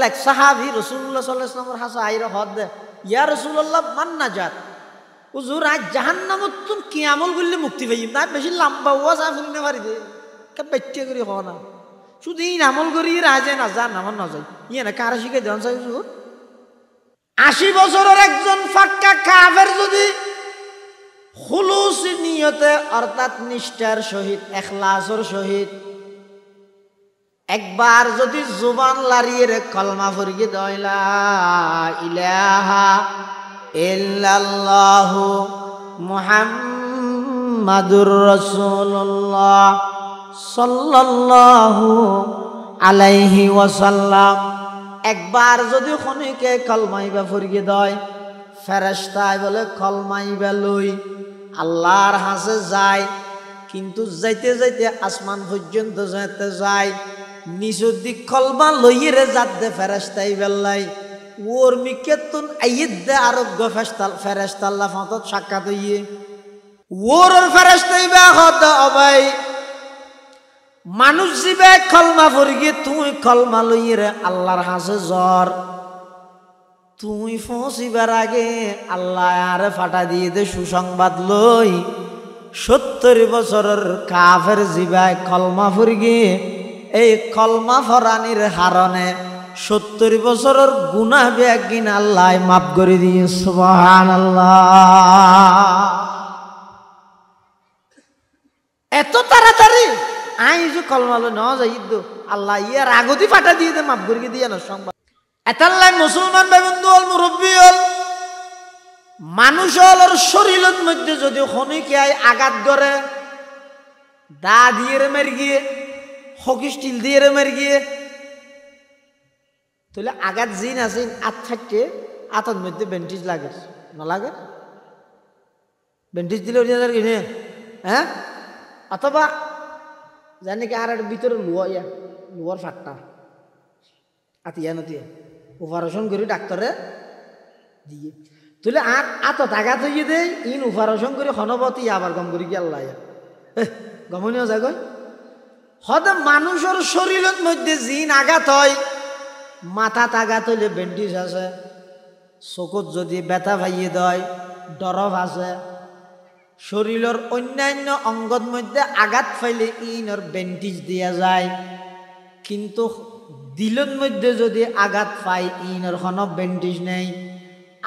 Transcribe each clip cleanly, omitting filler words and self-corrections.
এক সাহাবী রাসূলুল্লাহ সাল্লাল্লাহু আলাইহি ওয়াসাল্লামের হাসা আইরা হদ দে, ইয়া রাসূলুল্লাহ মান নাজাত, হুজুর আজ জাহান্নামত তুন কি আমল করলে মুক্তি পাইম না? বেশি লম্বা ওয়াজ আফুল নে পারি দে কে বেচ্চে করি হ না, শুধু এই আমল করি রাজে না জান আমার না যাই ইয়ে না কার শিখে দেন চাই হুজুর। 80 বছরের একজন ফাক্কা কাফের যদি খুলুস নিয়তে অর্থাৎ নিষ্ঠার সহিত ইখলাসের সহিত একবার যদি জুবান লাড়িয়ে কলমা পড়ি দেয় লা ইলাহা ইল্লাল্লাহু মুহাম্মাদুর রাসূলুল্লাহ সাল্লাল্লাহু আলাইহি ওয়াসাল্লাম, একবার যদি খনিকে কলমাইবা পড়ি দেয় ফেরেশতায় বলে কলমাইবা লই আল্লাহর হাসে যায়, কিন্তু যাইতে যাইতে আসমান পর্যন্ত যেতে যায় নিচের দিক কলমা লইয়ে যাতে ফেরেশতাই বেল্লাই ওর মিকেতুন আইদ দে আরোগ্য ফেরেশতাল্লাহ ফতত সাক্ষাৎ হইয়ে ওর ফেরেশতাই বে হদ অবাই মানুষ জিবে কলমা পড়ি তুই কলমা লইয়ে আল্লাহর হাসে জ্বর, তুই ফসিবার আগে আল্লাহ আরে ফাটা দিয়ে দে সুসংবাদ লই 70 বছরের কাফের জিবায় কলমা পড়ি এই কলমা ফরানির হারণে 70 বছরের গুনাহ বেগিন আল্লাহ মাফ করে দিয়ে সুবহানাল্লাহ। এত তাড়াতাড়ি আই যে কলমা লই ন যাই আল্লাহ ইয়ার আগতি ফাটা দিয়ে দে মাফ করে দিয়ে না সংবাদ। এতাল্লাই মুসলমান ভাই বন্ধু হল মুরব্বী হল মানুষ হল শরীরের মধ্যে যদি খনিকে আঘাত করে দা দিয়ে মেরে গিয়ে হকি স্টিল দিয়ে মেরে গিয়ে তাহলে আঘাত জিন আছে আত থাকতে আতার মধ্যে ব্যান্ডেজ লাগে না লাগে? ব্যান্ডেজ দিলে কিনে হ্যাঁ, অথবা জানি কি আর ভিতরে লোয়ার ফাটটা আতিয়া নতিয়া অপারেশন করে ডাক্তারে দিয়ে তুলে আর আত আঘাত হইয়ে দেয় ইন অপারেশন করে হনবতী আবার গম করি কি আল্লাহ গমনীয় জায়গায় হদ মানুষের শরীরের মধ্যে জিন আঘাত হয়, মাথাত আঘাত হইলে ব্যান্ডেজ আছে, চকুত যদি ব্যথা ভাইয়ে দেয় ডরফ আছে, শরীরের অন্যান্য অঙ্গর মধ্যে আঘাত পাইলে ইনর ব্যান্ডেজ দিয়া যায়, কিন্তু দিলের মধ্যে যদি আঘাত পাই ইনর কোনো ব্যান্ডেজ নেই।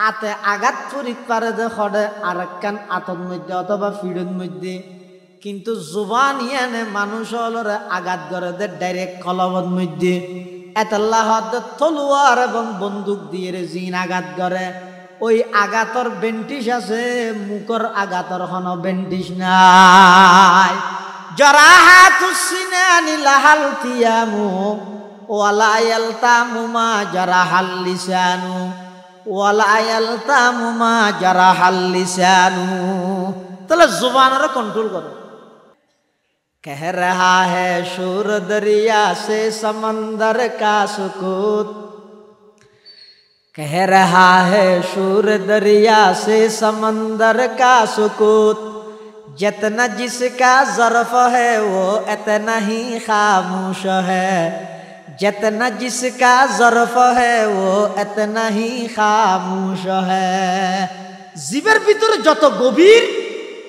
আতে আঘাত পরিত পারে যে সদে আর একখান আতর মধ্যে অথবা ফিডের মধ্যে, কিন্তু জুবান ইয়ানে মানুষ হলরে আঘাত করে দে ডাইরেক্ট কলবর মধ্যে। এতাল্লাহ তলোয়ার এবং বন্দুক দিয়ে জিন আঘাত করে, ওই আঘাতর বেন্টিস আছে, মুখর আঘাতর কোনো বেন্টিস নাই। জরাহাতুস সিনানি লাহালতিয়ামু ওয়ালা ইয়ালতামু মা জারাহাল লিসানু ওয়ালা ইয়ালতামু মা জারাহাল লিসানু। তাহলে জুবানের কন্ট্রোল করো। कह रहा है शूर दरिया से समंदर का सुकूत, कह रहा है शूर दरिया से समंदर का सुकूत, जितना जिसका ज़र्फ़ है वो इतना ही खामोश है, जितना जिसका ज़र्फ़ है वो इतना ही खामोश है। जीवर ভিতরে যত গভীর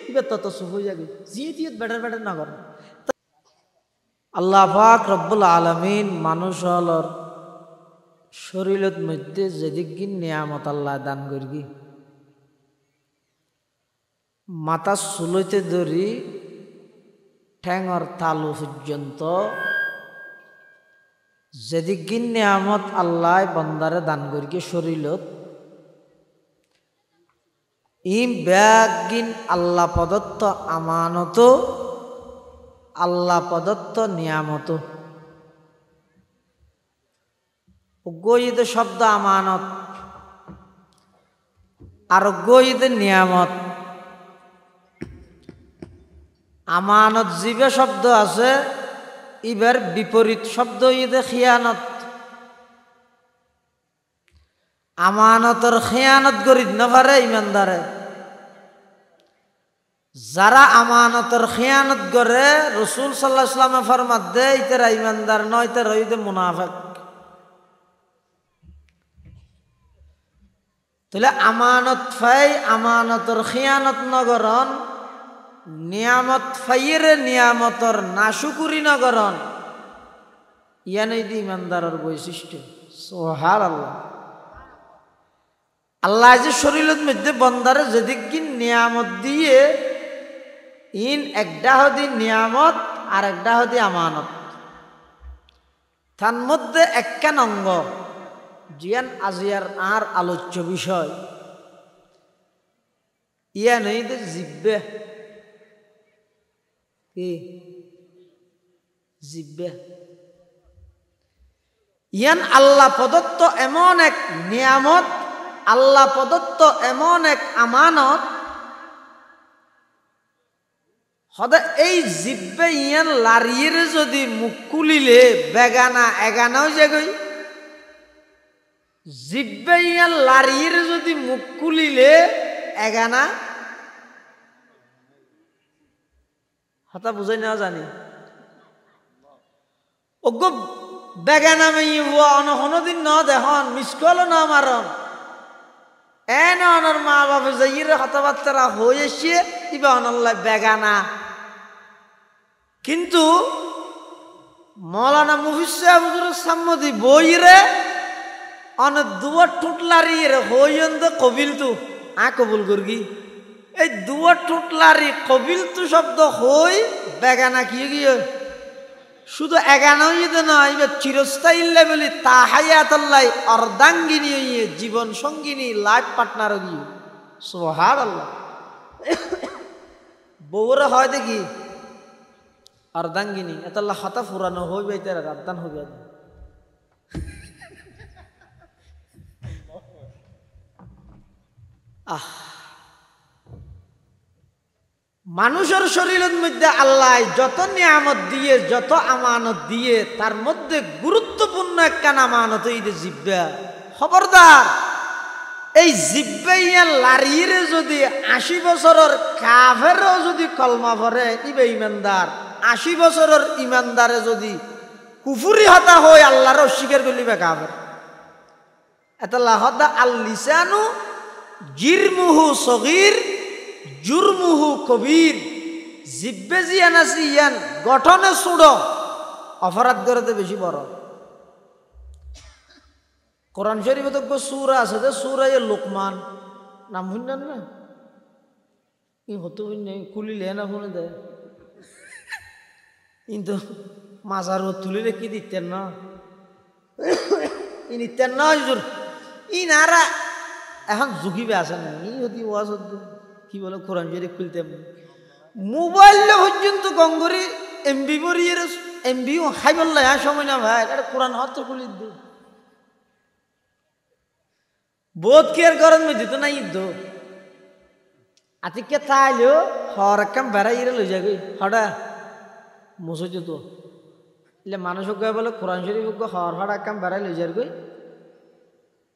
ইবে তত সুফ হয়ে যাবে, জিয়ত বেটার বেটার না করে। আল্লাহ পাক রব্বুল আলামিন মানুষ হলর শরীরের মধ্যে যেদিকে নিয়ামত আল্লাহ দান করি, মাথা চুলইতে ধরি ঠ্যাঙর তালু পর্যন্ত যেদিকে নিয়ামত আল্লাহ বন্দারে দান করি শরীরত, ই ব্যাগিন আল্লাহ প্রদত্ত আমানত, আল্লাহ প্রদত্ত নিয়ামত। গইদ শব্দ আমানত আর গইদ নিয়ামত। আমানত জিবে শব্দ আছে, ইবার বিপরীত শব্দ ইদে খিয়ানত। আমানতর খিয়ানত করি নভারে ইমানদারে, যারা আমানতর খিয়ানত করে রাসূল সাল্লাল্লাহু আলাইহি ওয়াসাল্লাম ফরমাত দে ইতারা ইমানদার নয়, তারা হইতে মুনাফিক। তাহলে আমানত ফাই আমানতর খিয়ানত নগরণ, নিয়ামত ফাইয়ের নিয়ামতর নাশুকুরি নগরণ, ইয়ানই দি ইমানদারের বৈশিষ্ট্য। সুবহানাল্লাহ। আল্লাহ যে শরীরের মধ্যে বন্দারে যেদিক নিয়ামত দিয়ে, ইন একটা হদি নিয়ামত আর একটা হদি আমানত। তার মধ্যে একখান অঙ্গ জিয়ান আজিয়ার আর আলোচ্য বিষয়, ইয়া নেই যে জিব্বে। কি জিব্বে? ইয়ান আল্লাহ প্রদত্ত এমন এক নিয়ামত, আল্লাহ প্রদত্ত এমন এক আমানত, হদা এই জিব্বে ইয়ান লারিয়ে যদি মুখ খুলিলে বেগানা এগানাও জাগই। জিব্বে ইয়ান লারিয়ে যদি মুখ খুলিলে এগানা হতা বুঝাই না জানি। ওগো বেগানা মেয়ে হুয়া অনদিন ন দেখন মিসকল না মারন এন অনর মা বাবা যাইরে কথাবার্তা হয়েছে ইবা অনল্লাহ বেগানা। কিন্তু মৌলানা মুফিস সাহেব হুজুরের সাম্মদি বইরে অন দুয়ার টুটলারি হইন্দ কবিল তু আ কবুল করগি। এই দুয়ার টুটলারি কবিল তু শব্দ হই বেগানা কি গিয়ে শুধু এগানোই তো নয়, এবার চিরস্থায়ী লেভেলে তাহায়াতাল্লাহ অর্ধাঙ্গিনী হইয়ে জীবন সঙ্গিনী লাইফ পার্টনার গিয়ে। সুবহানাল্লাহ। বউরা হয় দেখি অর্ধাঙ্গিনী এতাল্লাহ হাতা ফুরানো হইবে তার রাদ্দান হইবে। মানুষের শরীরের মধ্যে আল্লাহ যত নিয়ামত দিয়ে যত আমানত দিয়ে তার মধ্যে গুরুত্বপূর্ণ একখান আমানত এই যে জিব্বা। খবরদার এই জিব্বাইয়া লারিয়ে যদি 80 বছরের কাফেরও যদি কলমা পড়ে ইবে ইমানদার, 80 বছরের ইমানদারে যদি কুফুরি হতা হয় আল্লাহর অস্বীকার করলিবে কাফের। এতলা হদা আল লিসানু জিরমুহু সগীর জুরমুহু কবির। জিব্বে জিয়ান আছে ইয়ান গঠনে ছোট, অপরাধ করতে বেশি বড়। কোরআন শরীফে তো সূরা আছে যে সূরা লোকমান নাম শুনলেন না? ই হতো কুলিলে না শুনে দেয় কিন্তু মাজার তুলিলে কি দিতেন না, ই নিতেন না হুজুর। ই নারা এখন ঝুঁকিবে আসে না, ই হতি ওয়াজ কি বলে কোরআন শরীফ খুলতে মোবাইল পর্যন্ত গঙ্গরি এমবি মরিয়ে এমবি হাই বললে হ্যাঁ সময় না ভাই এটা কোরআন হত খুলি দে বোধ কেয়ার করেন মে দিত না ঈদ আতিকে তাইলেও হর কাম বেড়াই লই যাবি হঠাৎ মসজিদ তো এলে মানুষক বলে কোরআন শরীফ হর হঠাৎ কাম বেড়াই লই যার গই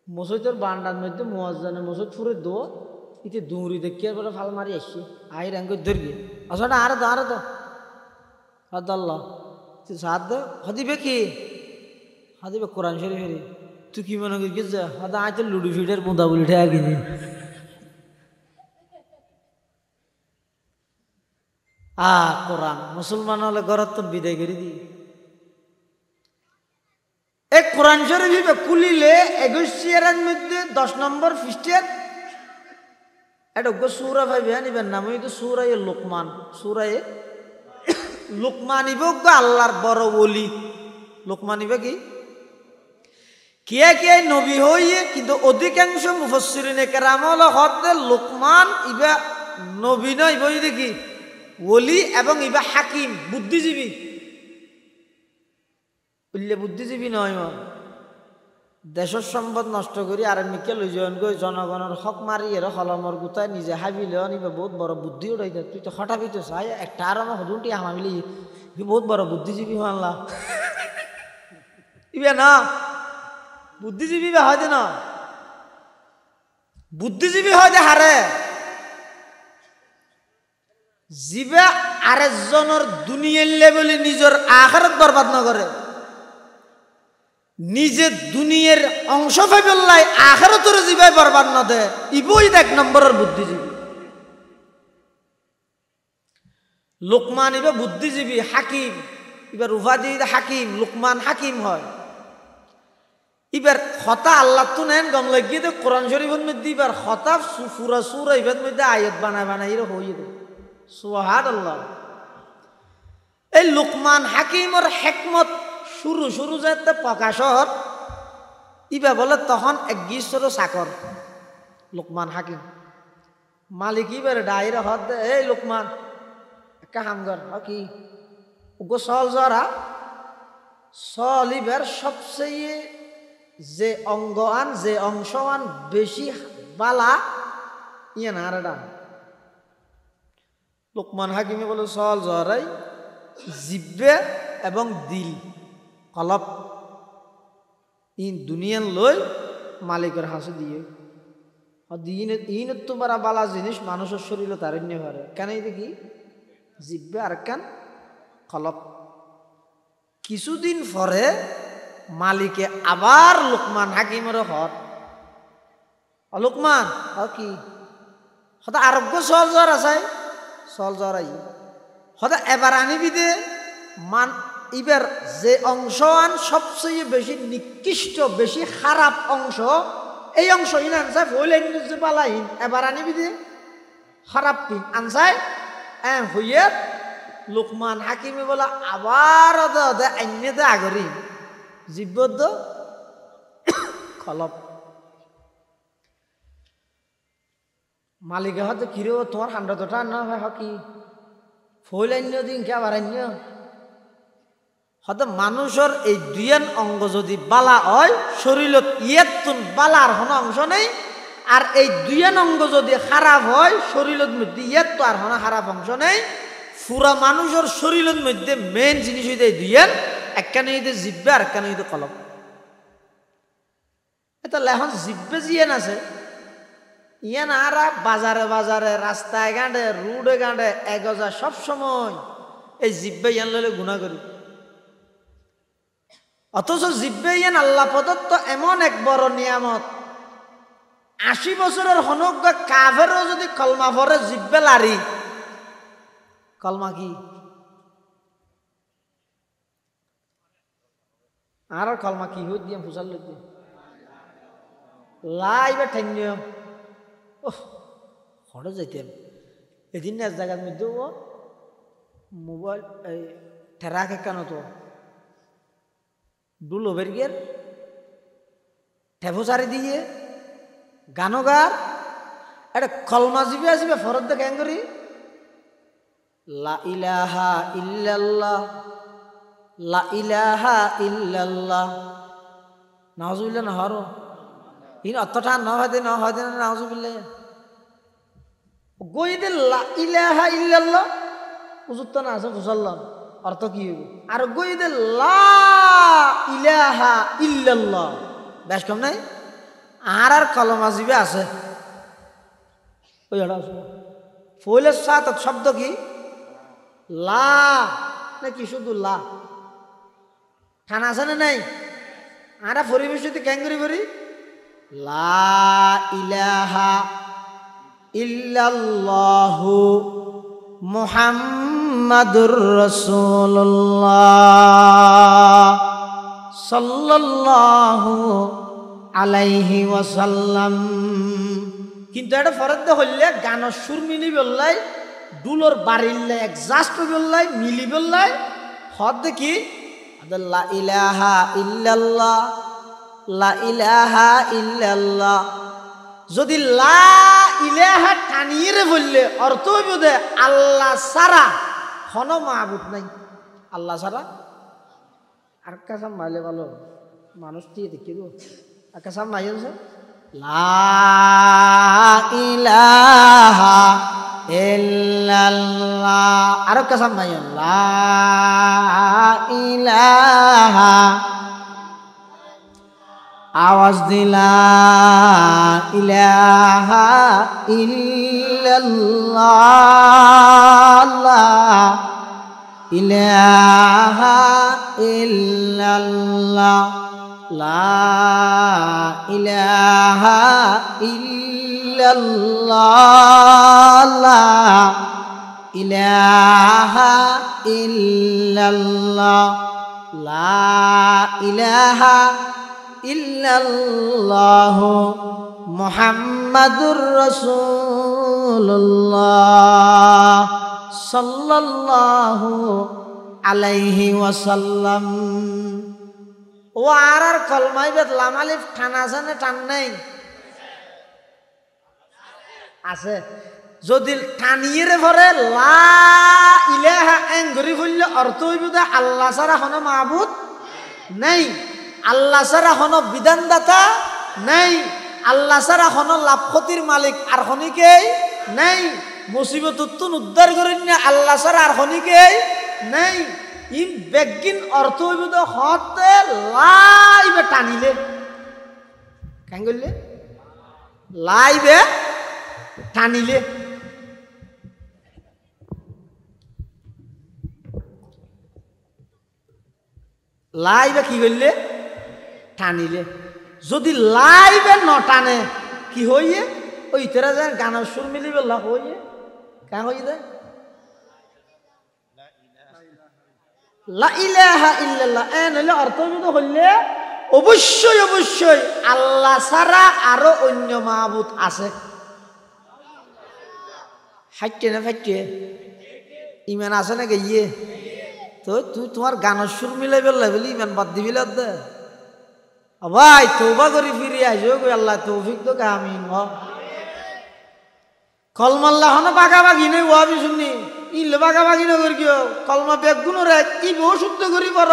মসজিদের বান্ডার মধ্যে মুয়াজ্জানে মসজিদ ফুরে দো ইতে দৌড়ি দেখিয়ে বলে ফাল মারি আসছি আই রাঙ্গ ধরবি আসলে আরে তো হদাল্লাহ তুই সাথ দে হদিবে কি হদিবে কোরআন শরীফ হেরি তুই কি মনে করি যা হদা আজ লুডু ফিডের মুদা বলি ঠেয়া কিনি কোরআন মুসলমান হলে ঘরত তো বিদায় করে দি এক কোরআন শরীফ খুলিলে 21 চেয়ারের মধ্যে 10 নম্বর পৃষ্ঠার এটা সূরা ভাইবে নিবেন নাম হইতো সূরা লোকমান। সূরা লোকমান ইবে আল্লাহর বড় ওলি। লোকমান ইবে কি কে কে নবী হইয়ে কিন্তু অধিকাংশ মুফাসসিরিনে কেরাম হলো হদে লোকমান ইবে নবী নয় ইবে দেখি ওলি এবং ইবে হাকিম বুদ্ধিজীবী। বললে বুদ্ধিজীবী নয় দেশের সম্পদ নষ্ট করি আর মিকে লই যান গই জনগণের হক মারি এর হলমর গুতায় নিজে হাবিল নিবে বহুত বড় বুদ্ধি উঠাই তুই তো হঠাৎ তো চাই একটা আর আমার হদুনটি হামাবিলি বহুত বড় বুদ্ধিজীবী মানলা ইবে না বুদ্ধিজীবী হয় যে না বুদ্ধিজীবী হয় যে হারে জীবে আরেকজনের দুনিয়ার লেভেলে নিজের আখিরাত বরবাদ না করে নিজে দুনিয়ার অংশ পাইবল্লাই আখিরাতের জীবাই বরবাদ না দে ইবই এক নম্বরের বুদ্ধিজীবী। লোকমান ইবা বুদ্ধিজীবী হাকিম, এবার উপাধি হাকিম, লোকমান হাকিম হয়। এবার হতা আল্লাহ তো নেন গম লাগিয়ে দে কোরআন শরীফের মধ্যে এবার হতা সুরা সুরা এবার মধ্যে আয়াত বানায় বানায় এর হয়ে দে সুবহানাল্লাহ। এই লোকমান হাকিমের হেকমত শুরু যাতে প্রকাশর ইবা বলে তখন এক গিশ্বর চাকর লোকমান হাকিম মালিক ইবার ডাইরে হদ দে এই লোকমান একটা হামগর কি ওগো সল জরা সল ইবার সবচেয়ে যে অঙ্গান যে অংশমান বেশি বালা ইয়ে না রে ডান। লোকমান হাকিমে বলে সল জরাই জিব্বে এবং দিল কলব ইন দুনিয়ান লই মালিকের হাসে দিয়ে ইন তোমার বালা জিনিস মানুষের শরীরে তারণ্য পারে কেন দেখি জিব্বে আর কেন কলব। কিছুদিন পরে মালিকে আবার লোকমান হাকিমের হর লোকমান কি হয়তো আরোগ্য সল জ্বর আছে সল জ্বর আই হয়তো এবার আনিবি দে মান এবার যে অংশ আন সবচেয়ে বেশি নিকৃষ্ট বেশি খারাপ অংশ এই অংশ ইন আনসাই হইলেন যে পালাইন এবার আনিবি দে খারাপ পিন আনসাই হইয়ে লোকমান হাকিমে বলে আবার আইনে দে আগরি জিব্বদ খলপ। মালিকে হয়তো কিরে তোমার 100টা না হয় হকি ফইল আইন দিন কে আবার আইন হয়তো মানুষের এই দুইয়ান অঙ্গ যদি বালা হয় শরীরত ইয়েতুন বালার কোনো অংশ নেই, আর এই দুইয়ান অঙ্গ যদি খারাপ হয় শরীরের মধ্যে ইয়েত আর কোনো খারাপ অংশ নেই। পুরা মানুষের শরীরের মধ্যে মেন জিনিস হইতে দুইয়ান একখানে হইতে জিব্বে আর একখানে হইতে কলম। এটা এখন জিব্বে জিয়ান আছে ইয়ান আর বাজারে বাজারে রাস্তায় গাঁডে রুডে গাঁডে এগজা সব সময় এই জিব্বে ইয়ান লইলে গুণা করি। অথচ জিব্বে ইয়ান আল্লাহ প্রদত্ত এমন এক বড় নিয়ামত 80 বছরের হনক কাফেরও যদি কলমা পড়ে জিব্বে লারি কলমা কি আর কলমা কি হই দিয়ে ফুসাল লই দিয়ে লাইবে ঠেঙ্গ হরে যাইতেন এদিন এক জায়গার মধ্যে ও মোবাইল এই ঠেরাকে কেন তো ডুল ওভার গিয়ে ঠেফোসারি দিয়ে গানগার এটা কলমা জিবে আসবে ফরত দে কেন করি লা ইলাহা ইল্লাল্লাহ লা ইলাহা ইল্লাল্লাহ নাউজুবিল্লাহ না হরো ইন অতটা না হয় না নাউজুবিল্লাহ গই দে লা ইলাহা ইল্লাল্লাহ উজুত না আছে ফুসাল্লাম অর্থ কি হইব আর গই দে লা ইলাহা ইল্লাল্লাহ বেশ কম নাই আর কলমা জিবে আছে ওই এটা ফইলের সাথে শব্দ কি লা নাকি শুধু লা ঠানা আছে না নাই আর পরিবেশ যদি ক্যাঙ্গুরি করি লা ইলাহা ইল্লাল্লাহু মুহাম্মাদুর রাসূলুল্লাহ সাল্লাল্লাহু আলাইহি ওয়াসাল্লাম। কিন্তু এটা ফরদ হইলে গানের সুর মিলি বললাই ডুলোর বাড়িল্লাই একজাস্ট বললাই মিলি বললাই হদ দেখি লা ইলাহা ইল্লাল্লাহ লা ইলাহা ইল্লাল্লাহ যদি লা ইলাহা টানিয়ে বললে অর্থ হইব যে আল্লাহ ছাড়া কোন মাবুদ নাই আল্লাহ ছাড়া আর কাছে মাইলে ভালো মানুষ দিয়ে দেখিব কাছে মাইছে লা ইলাহা ইল্লাল্লাহ আর কাছে মাই লা ইলাহা আওয়াজ দিলা ইলাহা ইল্লাল্লাহ ইলাহা ইল্লাল্লাহ লা ইলাহা ইল্লাল্লাহ লা ইলাহা ইল্লাল্লাহ লা ইলাহা ইল্লাল্লাহ মুহাম্মাদুর রাসূলুল্লাহ সাল্লাল্লাহু আলাইহি ওয়াসাল্লাম। ও আর কলমাই বেদ লাম আলিফ টান আছে না টান নাই? আছে। যদি টানিয়ে রে ভরে লা ইলাহা এঙ্গরি বললে অর্থ হইব যে আল্লাহ ছাড়া কোনো মাবুদ নাই, আল্লাহ ছাড়া কোনো বিধানদাতা নাই, আল্লাহ ছাড়া কোনো লাভ ক্ষতির মালিক আর খনিকেই নাই, মুসিবতুন উদ্ধার করেন না আল্লাহ ছাড়া আর খনিকেই নাই। ই বেগিন অর্থ হইব তো হতে লাইবে টানিলে কেন করলে লাইবে টানিলে লাইবে কি করলে টানিলে। যদি লাইবে ন টানে কি হইয়ে ওই তেরা যায় গানের সুর মিলিবে লাভ হইয়ে কেন হই যায় লা ইলাহা ইল্লাল্লাহ এন হইলে অর্থ হইলে অবশ্যই অবশ্যই আল্লাহ ছাড়া আরো অন্য মাবুদ আছে। হাইটে না ফাইটে ইমান আছে না গিয়ে তো তুই তোমার গানের সুর মিলাই বেলা বলি ইমান বাদ দিবি দে ভাই তওবা করি ফিরে আইসো গো আল্লাহ তৌফিক তো আমিন। কলমাল্লাহ হন বাগাবাগি নেই ওয়াবি শুনি ইলে বাগাবাগি না করি কিও কলমা বেগ গুণ রে ইবো শুদ্ধ করি পর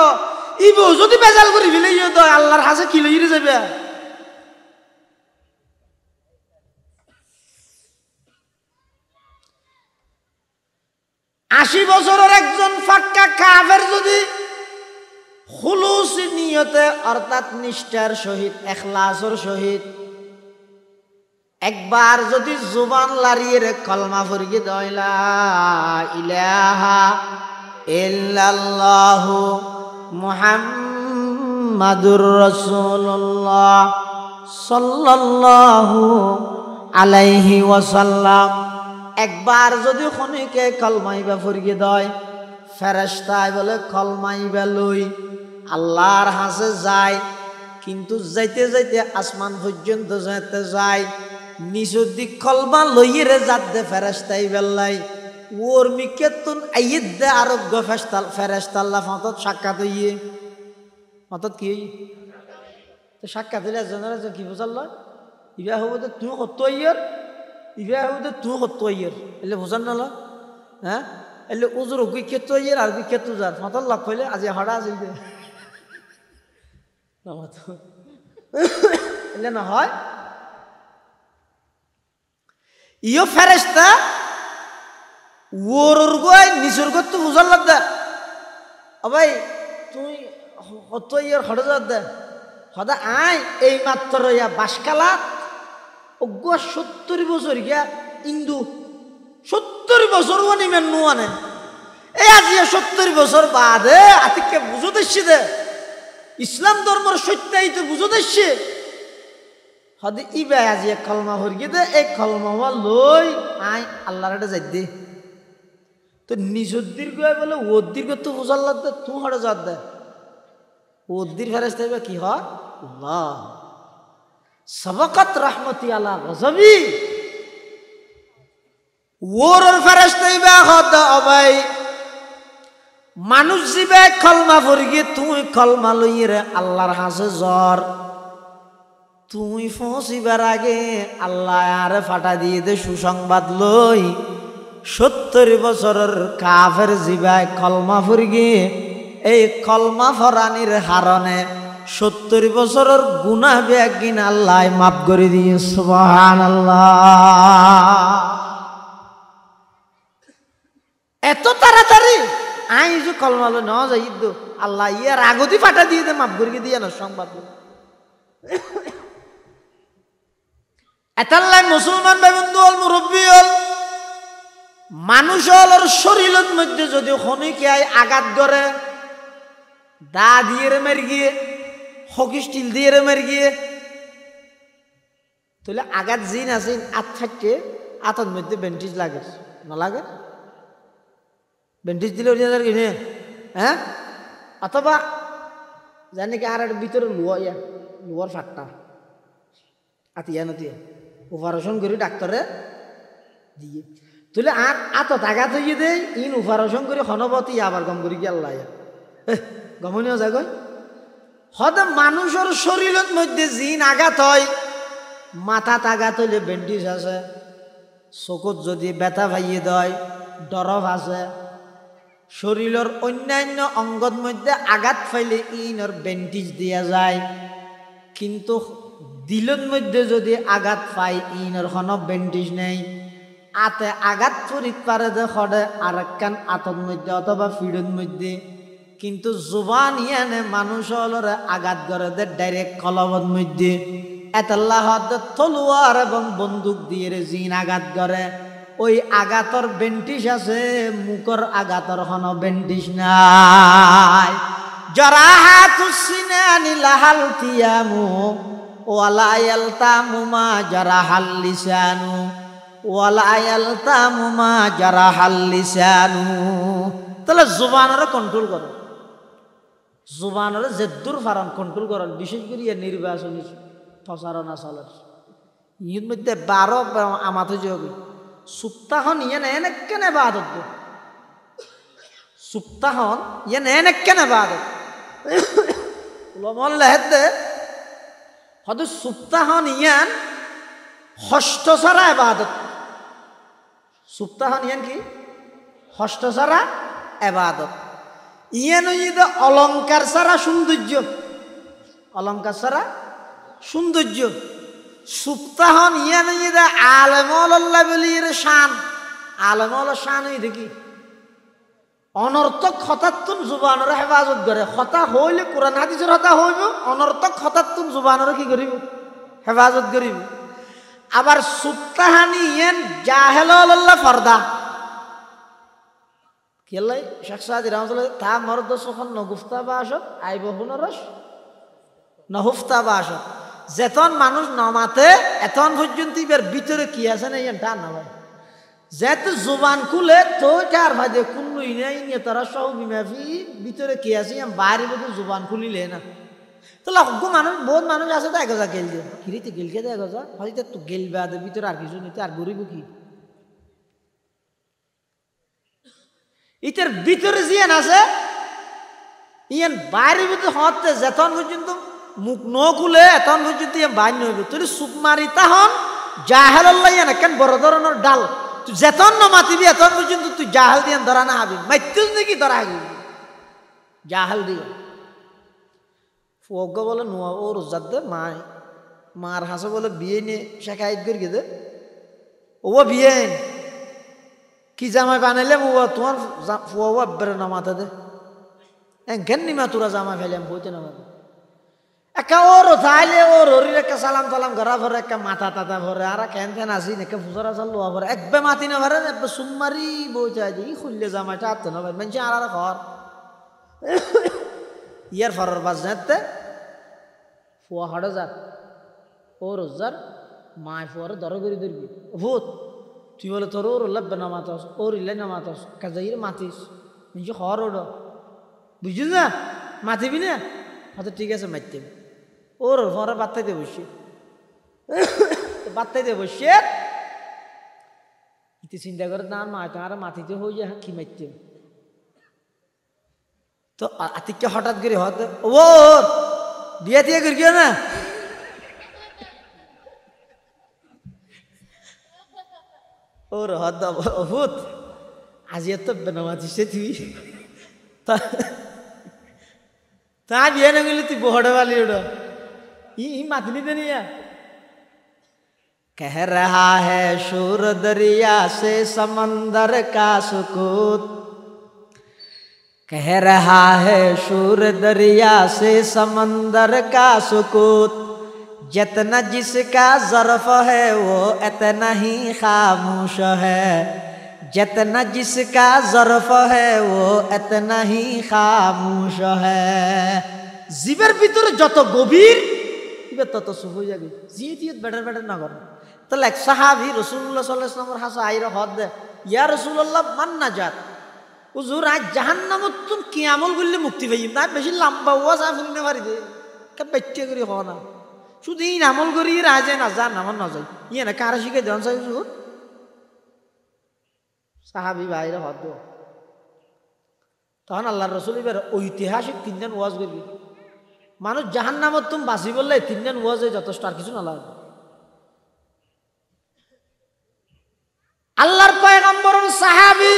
ইবো যদি বেজাল করি ফেলে ইয়ে তো আল্লাহর হাসে কি লইরে যাবে। 80 বছরের একজন ফাক্কা কাফের যদি খুলুস নিয়তে অর্থাৎ নিষ্ঠার সহিত ইখলাসের সহিত একবার যদি জুবান লাড়িয়ে কলমা পড়ি দেয় লা ইলাহা ইল্লাল্লাহু মুহাম্মাদুর রাসূলুল্লাহ সাল্লাল্লাহু আলাইহি ওয়াসাল্লাম একবার যদি খনিকে কলমাইবা পড়ি দেয় ফেরেশতায় বলে কলমাইবা লই আল্লাহর হাসে যায়, কিন্তু যাইতে যাইতে আসমান পর্যন্ত যাইতে যায় নিচের দিক কলমা লইয়ে যাতে ফেরেশতাই বেল্লাই ওর মিকেতুন আইদ দে আরোগ্য ফেরেশতাল্লাহ ফতত সাক্ষাৎ হইয়ে ফতত কি তো সাক্ষাৎ হইলে একজনের কি বুঝাল ইবা হব তো তুই কত ইয়ের ইবা হব তো তুই কত ইয়ের এলে বুঝান না হ্যাঁ এলে উজুর গুই ক্ষেত্র ইয়ের আর গুই ক্ষেত্র যার ফতত লাভ হইলে আজি হড়া আছিল দে এলে না হয় ইও ফেরেশতা ওর গয় নিচের গত তো বুঝার লাগ দে ভাই তুই কত ইয়ার হড়ে যাত দে হদা আই এই মাত্র ইয়া বাসকালা অজ্ঞ 70 বছর গিয়া ইন্দু 70 বছর ওয়ানি মেন নুয়ানে এই আজি 70 বছর বাদে আতিকে বুঝো দেশি দে ইসলাম ধর্মের সত্যই তো বুঝো দেশি হদে ইবা আজি কলমা হরগি দে এই কলমা লই আই আল্লাহর কাছে যাই দে তো নিজের দীর্ঘ বলে ওর দীর্ঘ তো বুঝার লাগবে তুই হড়ে যাত দে ওর দীর্ঘ ফেরেশতা কি হয় আল্লাহ সবকত রহমতি আলা গজবি ওর ফেরেশতা ইবা হদ ভাই মানুষ জিবে কলমা পড়ি তুই কলমা লইয়ে রে আল্লাহর হাসে জ্বর তুই পৌঁছিবার আগে আল্লাহ আরে ফাটা দিয়ে দে সুসংবাদ লই 70 বছরের কাফের জিবায় কলমা পড়ি এই কলমা ফরানির হারণে 70 বছরের গুনাহ বেগিন আল্লাহ মাফ করে দিয়ে সুবহানাল্লাহ। এত তাড়াতাড়ি আই যে কলমা লো না যাই দো আল্লাহ ইয়ার আগতি ফাটা দিয়ে দে মাফ করে দিয়ে না সংবাদ এতাল্লাই মুসলমান ভাই বন্ধু হল মুরব্বী হল মানুষের শরীরের মধ্যে যদি খনিকে আঘাত করে দা দিয়ে মেরে গিয়ে হকি স্টিল দিয়ে রে মারি গিয়ে তাহলে আঘাত জিন আছে আত থাকতে আতর মধ্যে ব্যান্ডেজ লাগে না লাগে ব্যান্ডেজ দিলে কিনে হ্যাঁ অথবা জানি কি আর একটা ভিতরে লোয়ার ফাটটা আতিয়া নতিয়া অপারেশন করে ডাক্তারে দিয়ে তুলে আর আতত আঘাত হইয়ে দেয় ইন অপারেশন করে হনবতী আবার গম করি কি আল্লাহ গমনীয় জাগয় হদ মানুষের শরীরের মধ্যে জিন আঘাত হয় মাথাত আঘাত হইলে ব্যান্ডেজ আছে চকুত যদি ব্যথা ভাইয়ে দেয় ডরফ আছে শরীরের অন্যান্য অঙ্গর মধ্যে আঘাত পাইলে ইনর ব্যান্ডেজ দিয়া যায় কিন্তু দিলের মধ্যে যদি আঘাত পাই ইনর কোনো ব্যান্ডেজ নেই আতে আঘাত করিত পারে যে সদে আর একখান আতর মধ্যে অথবা ফিডের মধ্যে কিন্তু জুবান ইয়ানে মানুষের আঘাত করে দে ডাইরেক্ট কলবর মধ্যে এতাল্লাহ তলোয়ার এবং বন্দুক দিয়ে জিন আঘাত করে ওই আঘাতর বেন্টিস আছে মুখর আঘাতর কোনো বেন্টিস নাই জরাহাতুস সিনানি লাহাল তিয়ামু ওয়ালা ইয়ালতামু মা জারাহাল লিসানু ওয়ালা ইয়ালতামু মা জারাহাল লিসানু তাহলে জুবানের কন্ট্রোল করো জুবানের জেদ্দুর ফারান কন্ট্রোল করেন বিশেষ করে নির্বাচনী প্রচারণা চলে ইয়ের মধ্যে 12 আমাতে যোগ সুপ্তাহন ইয়েন এনেকেন এবাদত সুপ্তাহন ইয়েন এনেকেন এবাদত লমল লেহেদে হয়তো সুপ্তাহন ইয়ান ষষ্ঠ সারা এবাদত সুপ্তাহন ইয়ান কি ষষ্ঠ সারা এবাদত ইয়ান ইদে অলংকার সারা সৌন্দর্য অলংকার সারা সৌন্দর্য সুপ্তাহন ইয়ান ইদে আলেমুল্লাহ বলির শান আলেমুল শান হই দেখি অনর্থক হঠাৎ জুবানের হেফাজত করে হতা হইলে কোরআন হাদিসের হতা হইব অনর্থক হঠাৎ জুবানের কি করিব হেফাজত করিব আবার সুপ্তাহানি ইয়ান জাহেলুল্লাহ ফরদা কেলাই শেখ সাদি রহমাতুল্লাহ তা মর্দ সখন নগুফতা বাসত আইব হুনরস নহুফতা বাসত যেতন মানুষ নমাতে এতন পর্যন্ত এর ভিতরে কি আছে না ইয়ান তা না ভাই যেত জুবান খুলে তো কার ভাজে কুল্লুই নাই নিয়ে তারা সব বিমাফি ভিতরে কি আছে ইয়ান বাইরে বলতে জুবান খুলিলে না তো লগ্ন মানুষ বহুত মানুষ আছে তো একজা গেল দিয়ে কিরিতে গেলকে দে একজা হয়তো তো গেলবে আদের ভিতরে আর কিছু নিতে আর গরিব কি ইতের ভিতরে জিয়ান আছে ইয়ান বাইরে ভিতরে হতে যেতন পর্যন্ত মুখ ন খুলে এতন পর্যন্ত ইয়ান বাইর নইব তুই সুপ মারি তাহন জাহেলুল্লাহ ইয়ান কেন বড় ধরনের ডাল তুই যেতন ন মাতিবি এতন পর্যন্ত তুই জাহেল দিয়ান ধরা না হাবি মাইতুস নাকি ধরা হাবি জাহেল দিয়ে ফুয়গ বলে নোয়া ও রোজার দে মার হাসে বলে বিয়ে নিয়ে শেখায়ত করি দে ও বিয়ে কি জামাই বানাইলে তোমার ফুয়া বেড়ে নামাতে দে কেন নিমা তোরা জামাই ফেলাম বইতে নামাতে একা ওর তাইলে ওর হরির একটা সালাম তালাম ঘরা ভরে একটা মাথা টাথা ভরে আর কেন তেন আসি নাকি ফুসরা চাল লোয়া ভরে একবে মাতি না ভরে একবে সুমারি বইতে আছি খুললে জামাইটা আত্ম না ভাই মানুষ আর ঘর ইয়ার ফরের বাস যাতে ফুয়া হাড়ে যাক ও রোজার মায় ফুয়ারে দর করে ধরবি ভূত তুই বলে তোর ওর লাগবে না মাতাস ওর ইলে না মাতাস কাজাইরে মাতিস নিজে হর ওড বুঝছিস না মাতিবি না হয়তো ঠিক আছে মারতে ওর ফরে বাত্তাইতে বসে বাত্তাইতে বসে ইতি চিন্তা করে না মা তোমার মাতিতে হয়ে যায় কি মারতে তো আতিককে হঠাৎ করে হতে ও বিয়ে দিয়ে করি না ওর হদ ভূত আজি এত বেনামাতিছে তুই তা বিয়ে না গেলে তুই বহড়ে वाली ওটা ই মাতলি দেনিয়া कह रहा है शूर दरिया से समंदर का सुकूत कह रहा है शूर दरिया से समंदर का सुकूत जितना जिसका ज़र्फ़ है वो इतना ही खामोश है जितना जिसका ज़र्फ़ है वो इतना ही खामोश है জীবের ভিতরে যত গভীর এবার তত সুখ হয়ে যাবে জিয়ে বেটার বেটার না করে তাহলে এক সাহাবি রসুল্লাহ সাল্লাল্লাহু আলাইহি ওয়াসাল্লামের হাসা আইরা হদ দে ইয়া রাসূলুল্লাহ মান নাজাত হুজুর আজ জাহান্নামত তুম কি আমল করলে মুক্তি পাইম না বেশি লম্বা ওয়া সাফুল নে মারি দে কে বেচ্চে করি হওয়া না শুধু এই আমল করি রাজে না জান আমার না যাই ইয়ে না কারা শিখে দেন চাই হুজুর সাহাবি ভাইরা হদ দে তখন আল্লাহর রাসূল এবার ঐতিহাসিক তিনজন ওয়াজ করবি মানুষ জাহান্নামত তুম বাঁচি বললে তিনজন ওয়াজে যথেষ্ট আর কিছু না লাগে আল্লাহর পয়গম্বরের সাহাবী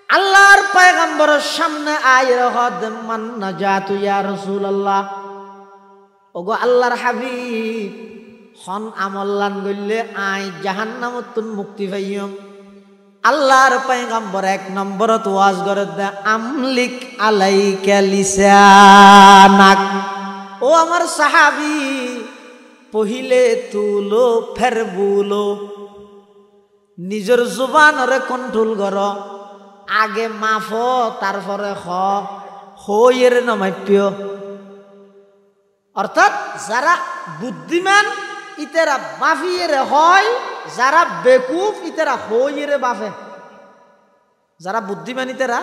আল্লাহর পয়গম্বরের সামনে আইরা হদ মান নাজাতু ইয়া রাসূলুল্লাহ ওগো আল্লাহর হাবিব হন আমল্লান গইলে আই জাহান্নামত তুম মুক্তি পাইয়ম আল্লাহর পয়গম্বর এক নম্বরত ওয়াজ করে দে আমলিক আলাইকা লিসানাক ও আমার সাহাবী পहिले তুলো ফের বুলো নিজের জুবানরে কন্ট্রোল কর আগে মাফ তারপরে হইয়ের নমাপ্য অর্থাৎ যারা বুদ্ধিমান ইতেরা বাফিয়েরে হয় যারা বেকুফ ইতেরা হইয়েরে বাফে যারা বুদ্ধিমান ইতেরা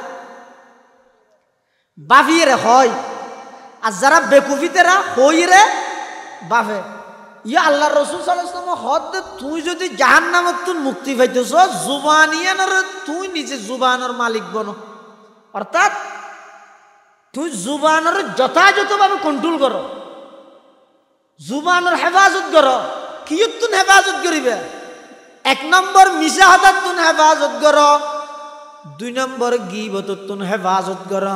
বাফিয়েরে হয় আর যারা বেকুফ ইতেরা হইয়েরে বাফে ইয়া আল্লাহর রাসূল সাল্লাল্লাহু আলাইহি ওয়াসাল্লাম হদ তুই যদি জাহান্নামত তুই মুক্তি পাইতেছ জুবানিয়ানের তুই নিজে জুবানের মালিক বনো অর্থাৎ তুই জুবানের যথাযথভাবে কন্ট্রোল কর জুবানের হেফাজত কর কিয়ত তুই হেফাজত করিবে এক নম্বর মিশা হঠাৎ তুই হেফাজত কর দুই নম্বর গীবত তুই হেফাজত কর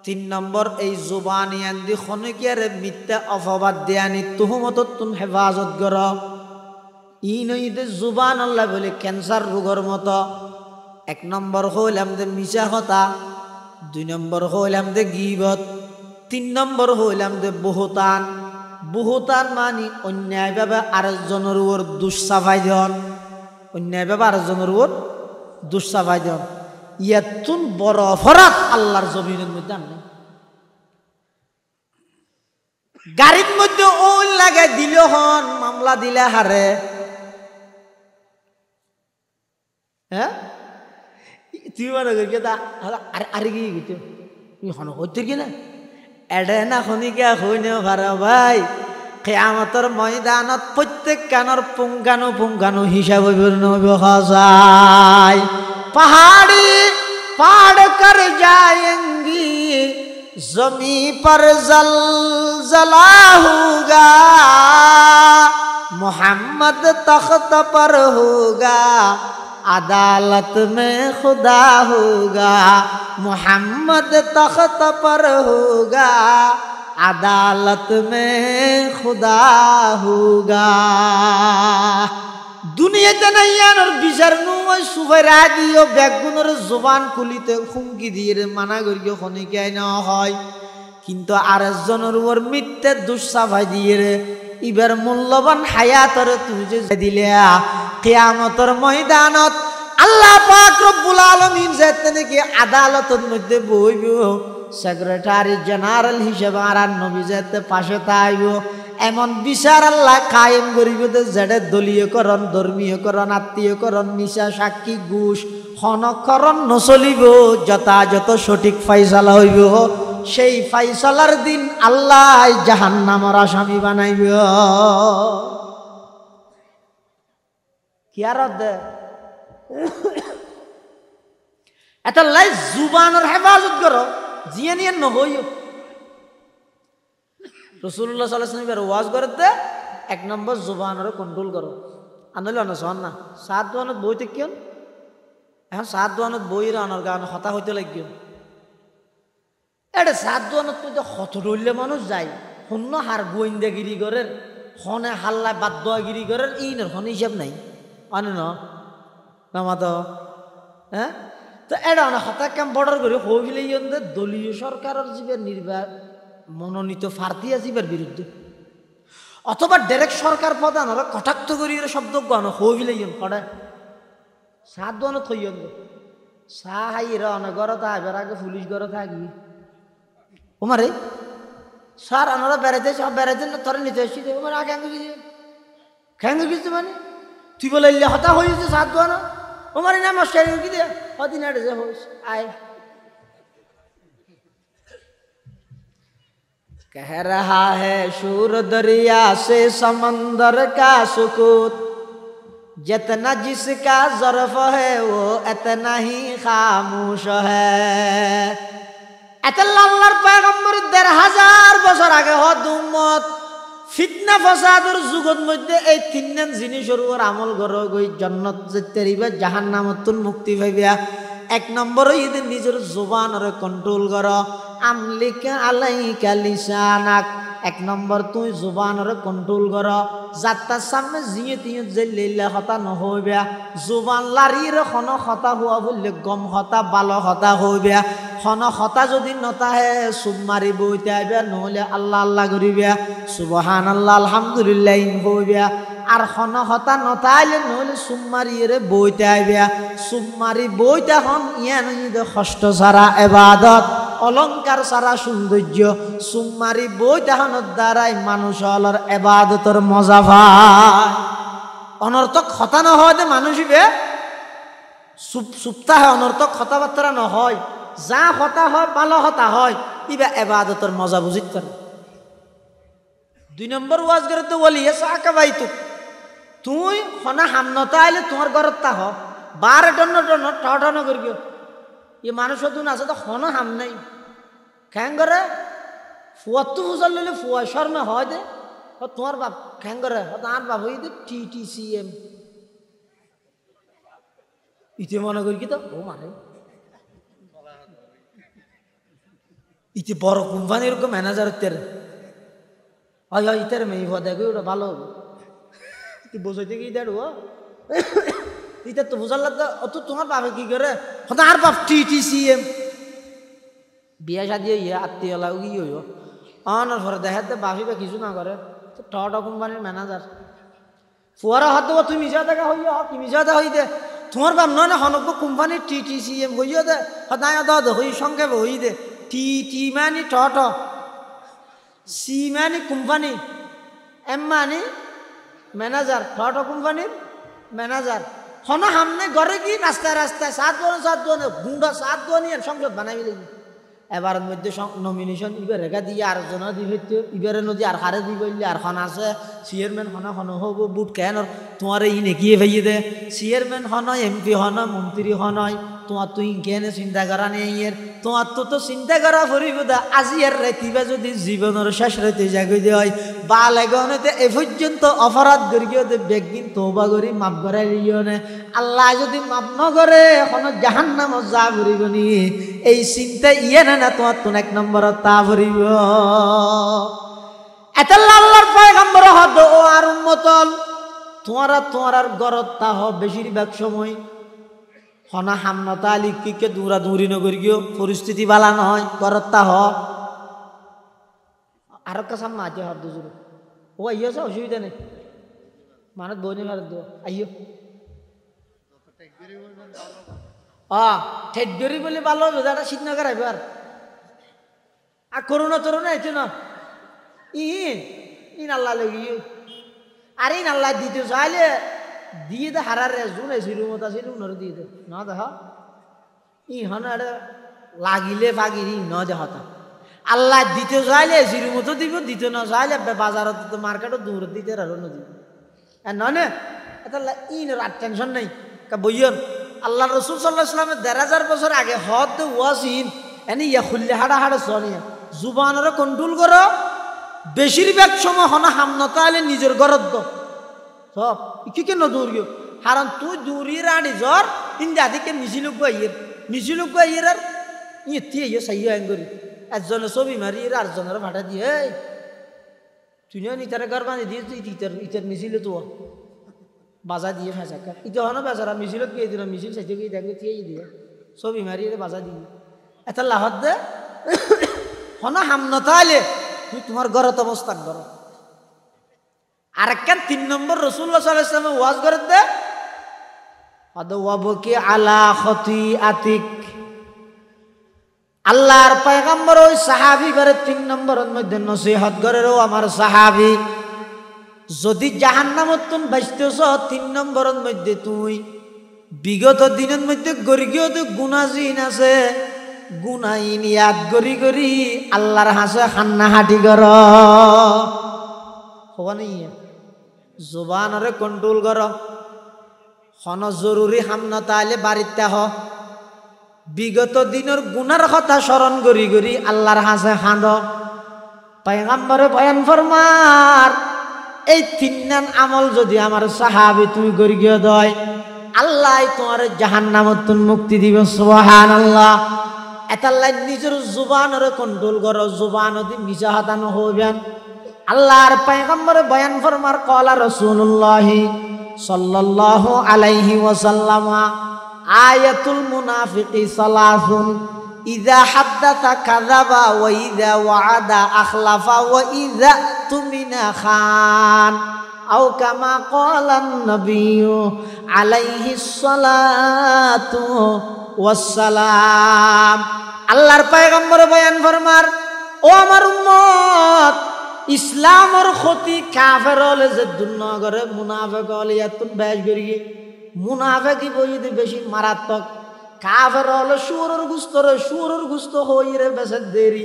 তিন নম্বর এই জুবানিয়ান দি খনকিয়ারে মিথ্যা অপবাদ দেয়ানি তুহমত তুন হেফাজত কর ই নইতে জুবান আল্লাহ বলে ক্যান্সার রোগের মতো এক নম্বর হইলাম দে মিশা কথা দুই নম্বর হইলাম দে গীবত তিন নম্বর হইলাম দে বহুতান বহুতান মানি অন্যায়ভাবে আরেকজনের উপর দুঃসাফাই দেন অন্যায়ভাবে আরেকজনের উপর দুঃসাফাই দেন ইয়াতুন বড় অপরাধ আল্লাহর জমিনের মধ্যে আনে গাড়ির মধ্যে ওল লাগাই দিল হন মামলা দিলে হারে হ্যাঁ তুই মানে আরে কি গেছো তুই হন হইতে কি না এডে না খনিকা হইনে ভাড়া ভাই কিয়ামতের ময়দানত প্রত্যেক কানর পুঙ্গানু পুঙ্গানু হিসাব যায় पहाड़ी पाड़ कर जाएंगी जमी पर जलजला होगा मोहम्मद तख्त पर होगा अदालत में खुदा होगा मोहम्मद तख्त पर होगा अदालत में खुदा होगा দুনিয়াতে নাই আর বিচার নয় সুফেরা দিও ব্যাগুনের জবান খুলিতে হুমকি দিয়ে মানা করিও খনিকাই না হয় কিন্তু আরেকজনের উপর মিথ্যে দুঃসাফাই দিয়ে ইবার মূল্যবান হায়াতর তুমি যে দিলে কিয়ামতের ময়দানত আল্লাহ পাক রব্বুল আলামিন যেতে নাকি আদালতের মধ্যে বইব সেক্রেটারি জেনারেল হিসেবে আর নবী যেতে পাশে তাইব এমন বিচার আল্লাহ কায়েম করিব যেটা দলীয়করণ ধর্মীয়করণ আত্মীয়করণ নিশা সাক্ষী ঘুষ হনকরণ নচলিব যথাযথ সঠিক ফাইসালা হইব সেই ফাইসালার দিন আল্লাহ জাহান্নামের আসামি বানাইব কি আর এত লাই জুবানের হেফাজত করো জিয়ে নিয়ে নহইও রাসূলুল্লাহ সাল্লাল্লাহু আলাইহি ওয়াসাল্লাম ওয়াজ করতে এক নম্বর জুবানের কন্ট্রোল করো আনলে না শোন না সাত দোয়ানত বইতে কিয়ন এখন সাত দোয়ানত বইরা আনার গান হতা হইতে লাগিও এটা সাত দোয়ানত তো হত রইলে মানুষ যায় শূন্য হার গোয়েন্দাগিরি করেন হনে হাল্লায় বাদ্যগিরি করেন এই হন হিসাব নাই আনে নামাত হ্যাঁ তো এটা অনেক হঠাৎ কাম বর্ডার করে হইলে দলীয় সরকারের জীবের মনোনীত প্রার্থী জীবের বিরুদ্ধে অথবা ডাইরেক্ট সরকার প্রধান ওরা কটাক্ত করি শব্দ গান হইলে পড়ে সাত দোয়ানত হইন সাহাইরা অনেক ঘর থাকবে আগে পুলিশ ঘর থাকি ওমারে স্যার আমরা বেড়াইতে সব বেড়াইতে না তোরা নিতে এসছি দেখো মানে খেঙ্গে কিছু মানে তুই বলে হতা হয়েছে সাত দোয়া না আমার নাম মাস্টারি কি দে হদিন আড়ে যে হইস আয় कह रहा है शूर दरिया से समंदर का सुकूत जितना जिसका ज़र्फ है वो इतना ही खामोश है আল্লাহর পয়গম্বর ১৫০০ বছর আগে হদ উম্মত ফিতনা ফাসাদের যুগত মধ্যে এই তিনজন জিনিসের উপর আমল করো গই জান্নাত যেতে রিবা জাহান্নামতুন মুক্তি পাইবা এক নম্বর হইতে নিজের জবানরে কন্ট্রোল করো আমলিকা আলাইকা লিসানাক এক নম্বর তুই জবানরে কন্ট্রোল করো যাত্রার সামনে জিয়ে তিয়ে যে লীলা হতা নহইবা জবান লারির খন হতা হওয়া বললে গম হতা বাল হতা হইবা খন হতা যদি নতাহে চুপ মারি বইতে আইবা নহলে আল্লাহ আল্লাহ করিবা সুবহানাল্লাহ আলহামদুলিল্লাহ হইবা আর খন হতা নতাইলে নহলে চুপ মারিয়ে বইতে আইবা চুপ মারি বইতে হন ইয়ান কষ্ট ছাড়া ইবাদত অলংকার সারা সৌন্দর্য সুমারি বই তাহানোর দ্বারাই মানুষ হলর এবাদতর মজা পায় অনর্থক হতা নহয় দে মানুষ ইবে সুপ্তাহে অনর্থক কথাবার্তা নহয় যা হতা হয় ভালো হতা হয় ইবা এবাদতর মজা বুঝিত পারে ২ নম্বর ওয়াজ করে তো বলি সাকা ভাই তুই হনা হামনতা আইলে তোমার ঘরত তা হ 12 টন টন করিও ये मानुष तुम আছে তো হন হাম নাই খ্যাং করে ফুয়া তো বুঝাল লইলে ফুয়া শর্মে হয় দে তোমার বাপ খ্যাং করে তার বাপ হই দে TTCM ইতে মনে করি কি তো ও মানে ইতে বড় কোম্পানি এরকম ম্যানেজার তের হয় হয় ইতার মেয়ে হওয়া দেখো ওটা ভালো হবে তুই বোঝাইতে কি দেড় ইটা তো বুঝার লাগতো অত তোমার বাপে কি করে আর বাপ TTCM বিয়া শাদি হইয়া আত্মীয় লাগ কি হইব অনার ঘরে দেখাতে বাপি বা কিছু না করে টটা কোম্পানির ম্যানেজার ফুয়ারা হাত দেবো তুই মিশা দেখা হইয়া কি মিশা দেখা হইতে তোমার বাপ নয় না হনব্য কোম্পানির TTCM হইয়া দে নাই দে হই সংক্ষেপে হই দে টি মানে টট সি মানে কোম্পানি এম মানে ম্যানেজার টট কোম্পানির ম্যানেজার হন হামনে ঘরে কি রাস্তায় রাস্তায় সাত দোয়ানে গুন্ডা সাত দোয়ানি সংসদ বানাই লাগি এবার মধ্যে নমিনেশন ইবার রেখা দিয়ে আর জন দিবে ইবারে নদী আর হারে দিব আর খন আছে চেয়ারম্যান হন হব বুট কেন তোমার ই নেকিয়ে ভাইয়ে দে চেয়ারম্যান হন MP হন মন্ত্রী হন তোমার তুই কেনে চিন্তা করা নেই এর তোমার তো চিন্তা করা পড়িব দা আজি আর রাতিবা যদি জীবনের শেষ রাতে জাগই দে হয় বা লাগনতে এ পর্যন্ত অপরাধ করিও দে বেগিন তওবা করি মাফ করাই দিও নে আল্লাহ যদি মাফ ন করে এখন জাহান্নাম যা করিব নি এই চিন্তা ইয়ে না তোমার তো এক নম্বর তা ভরিব এত আল্লাহর পয়গম্বর হদ ও আর উম্মতল তোমার গরত তা হ বেশিরভাগ সময় হনা হামনতা আলী কিকে দৌড়া দৌড়ি নগর গিয়ে পরিস্থিতি বালা নহয় গরত তা হ আর কাছাম মাঝে হর দুজুর ও আইয়ো অসুবিধা নেই মানত বইনি ভারত দিও আইয়ো ঠেডরি বলে ভালো হবে যারা শীত না করাইবে আর করোনা তরুণা এসে না ইন আল্লাহ লেগে আর ইন আল্লাহ দিতে চাইলে দিয়ে দে হারার জুন এসিরু মতো আছে উনারে দিয়ে দে না দেখা ই হন লাগিলে ফাগিরি ন দেহতা আল্লাহ দিতে চাইলে এসিরু মতো দিব দিতে না চাইলে বাজারত তো মার্কেটও দূর দিতে আর নদী নয় এটা ইন রাত টেনশন নেই বইয়ন আল্লাহ রসুল সাল্লাহ ইসলামের ১৫০০ বছর আগে হদ ওয়াসিন এনে ইয়া খুললে হাড়া হাড়া চলিয়া জুবানরে কন্ট্রোল করো বেশিরভাগ সময় হনা হামনতা আলে নিজের গরদ্দ সব কি কেন দৌড়িও কারণ তুই দৌড়িয়ে আনি জ্বর ইন্দা দিকে মিছিলুক আইয়ের আর ইয়ে ইয়ে সাই আইন করি একজনে ছবি মারি আরেকজনের ভাটা দিয়ে তুইও নিতারে ঘর বাঁধি দিয়ে তুই ইটার মিছিলে তো বাজা দিয়ে ফেঁচাকা ইটা হনো বেচারা মিছিলত গিয়ে দিল মিছিল সাইতে গিয়ে দেখবে থিয়েই দিয়ে ছবি মারি বাজা দিয়ে এটা লাহত দে হনো হামনতা আলে তুই তোমার ঘরত অবস্থান করো আরেকখান 3 নম্বর রাসূলুল্লাহ সাল্লাল্লাহু আলাইহি ওয়াসাল্লাম ওয়াজ করে দে আদওয়াবকি আলা খতিআতিক আল্লাহর পয়গম্বর ওই সাহাবী করে 3 নম্বরের মধ্যে নসিহত করে ও আমার সাহাবী যদি জাহান্নামত তুন বাঁচতেছ 3 নম্বরের মধ্যে তুই বিগত দিনের মধ্যে গরিগিয়ত গুনাহীন আছে গুনাহীন ইয়াদ গরি গরি আল্লাহর হাসে হান্নাহাটি কর হবানি জবানরে কন্ট্রোল কর হন জরুরি হামনা তাইলে বাড়িতে হ বিগত দিনের গুনার কথা স্মরণ করি করি আল্লাহর হাসে হাঁদ পয়গম্বরে বয়ান ফরমার এই 3 আমল যদি আমার সাহাবী তুমি করি গিয়ে দয় আল্লাহ তোমার জাহান্নামত মুক্তি দিবে সুবহানাল্লাহ এতাল্লাই নিজের জুবানরে কন্ট্রোল করো জুবান দি মিছা হাতানো হবেন আল্লাহর পয়গম্বরে বয়ান ফরমার কলা রাসূলুল্লাহ সাল্লাল্লাহু আলাইহি ওয়াসাল্লাম আয়াতুল মুনাফিকি সালাসুন ইযা হাদ্দাথা কাযাবা ওয়া ইযা ওয়া'আদা আখলাফা ওয়া ইযা তুমিনা খান আও কামা ক্বালান নবিয়্যু আলাইহিস সালাতু ওয়াস সালাম আল্লাহর পয়গম্বর বয়ান ফরমার ও আমার উম্মত ইসলামের ক্ষতি কাফের হলে যে দুর্নগরে মুনাফিক হলে এত বেশ করি মুনাফিকি বইতে বেশি মারাত্মক কাফের হলে সুরের গুস্ত হই রে বেশি দেরি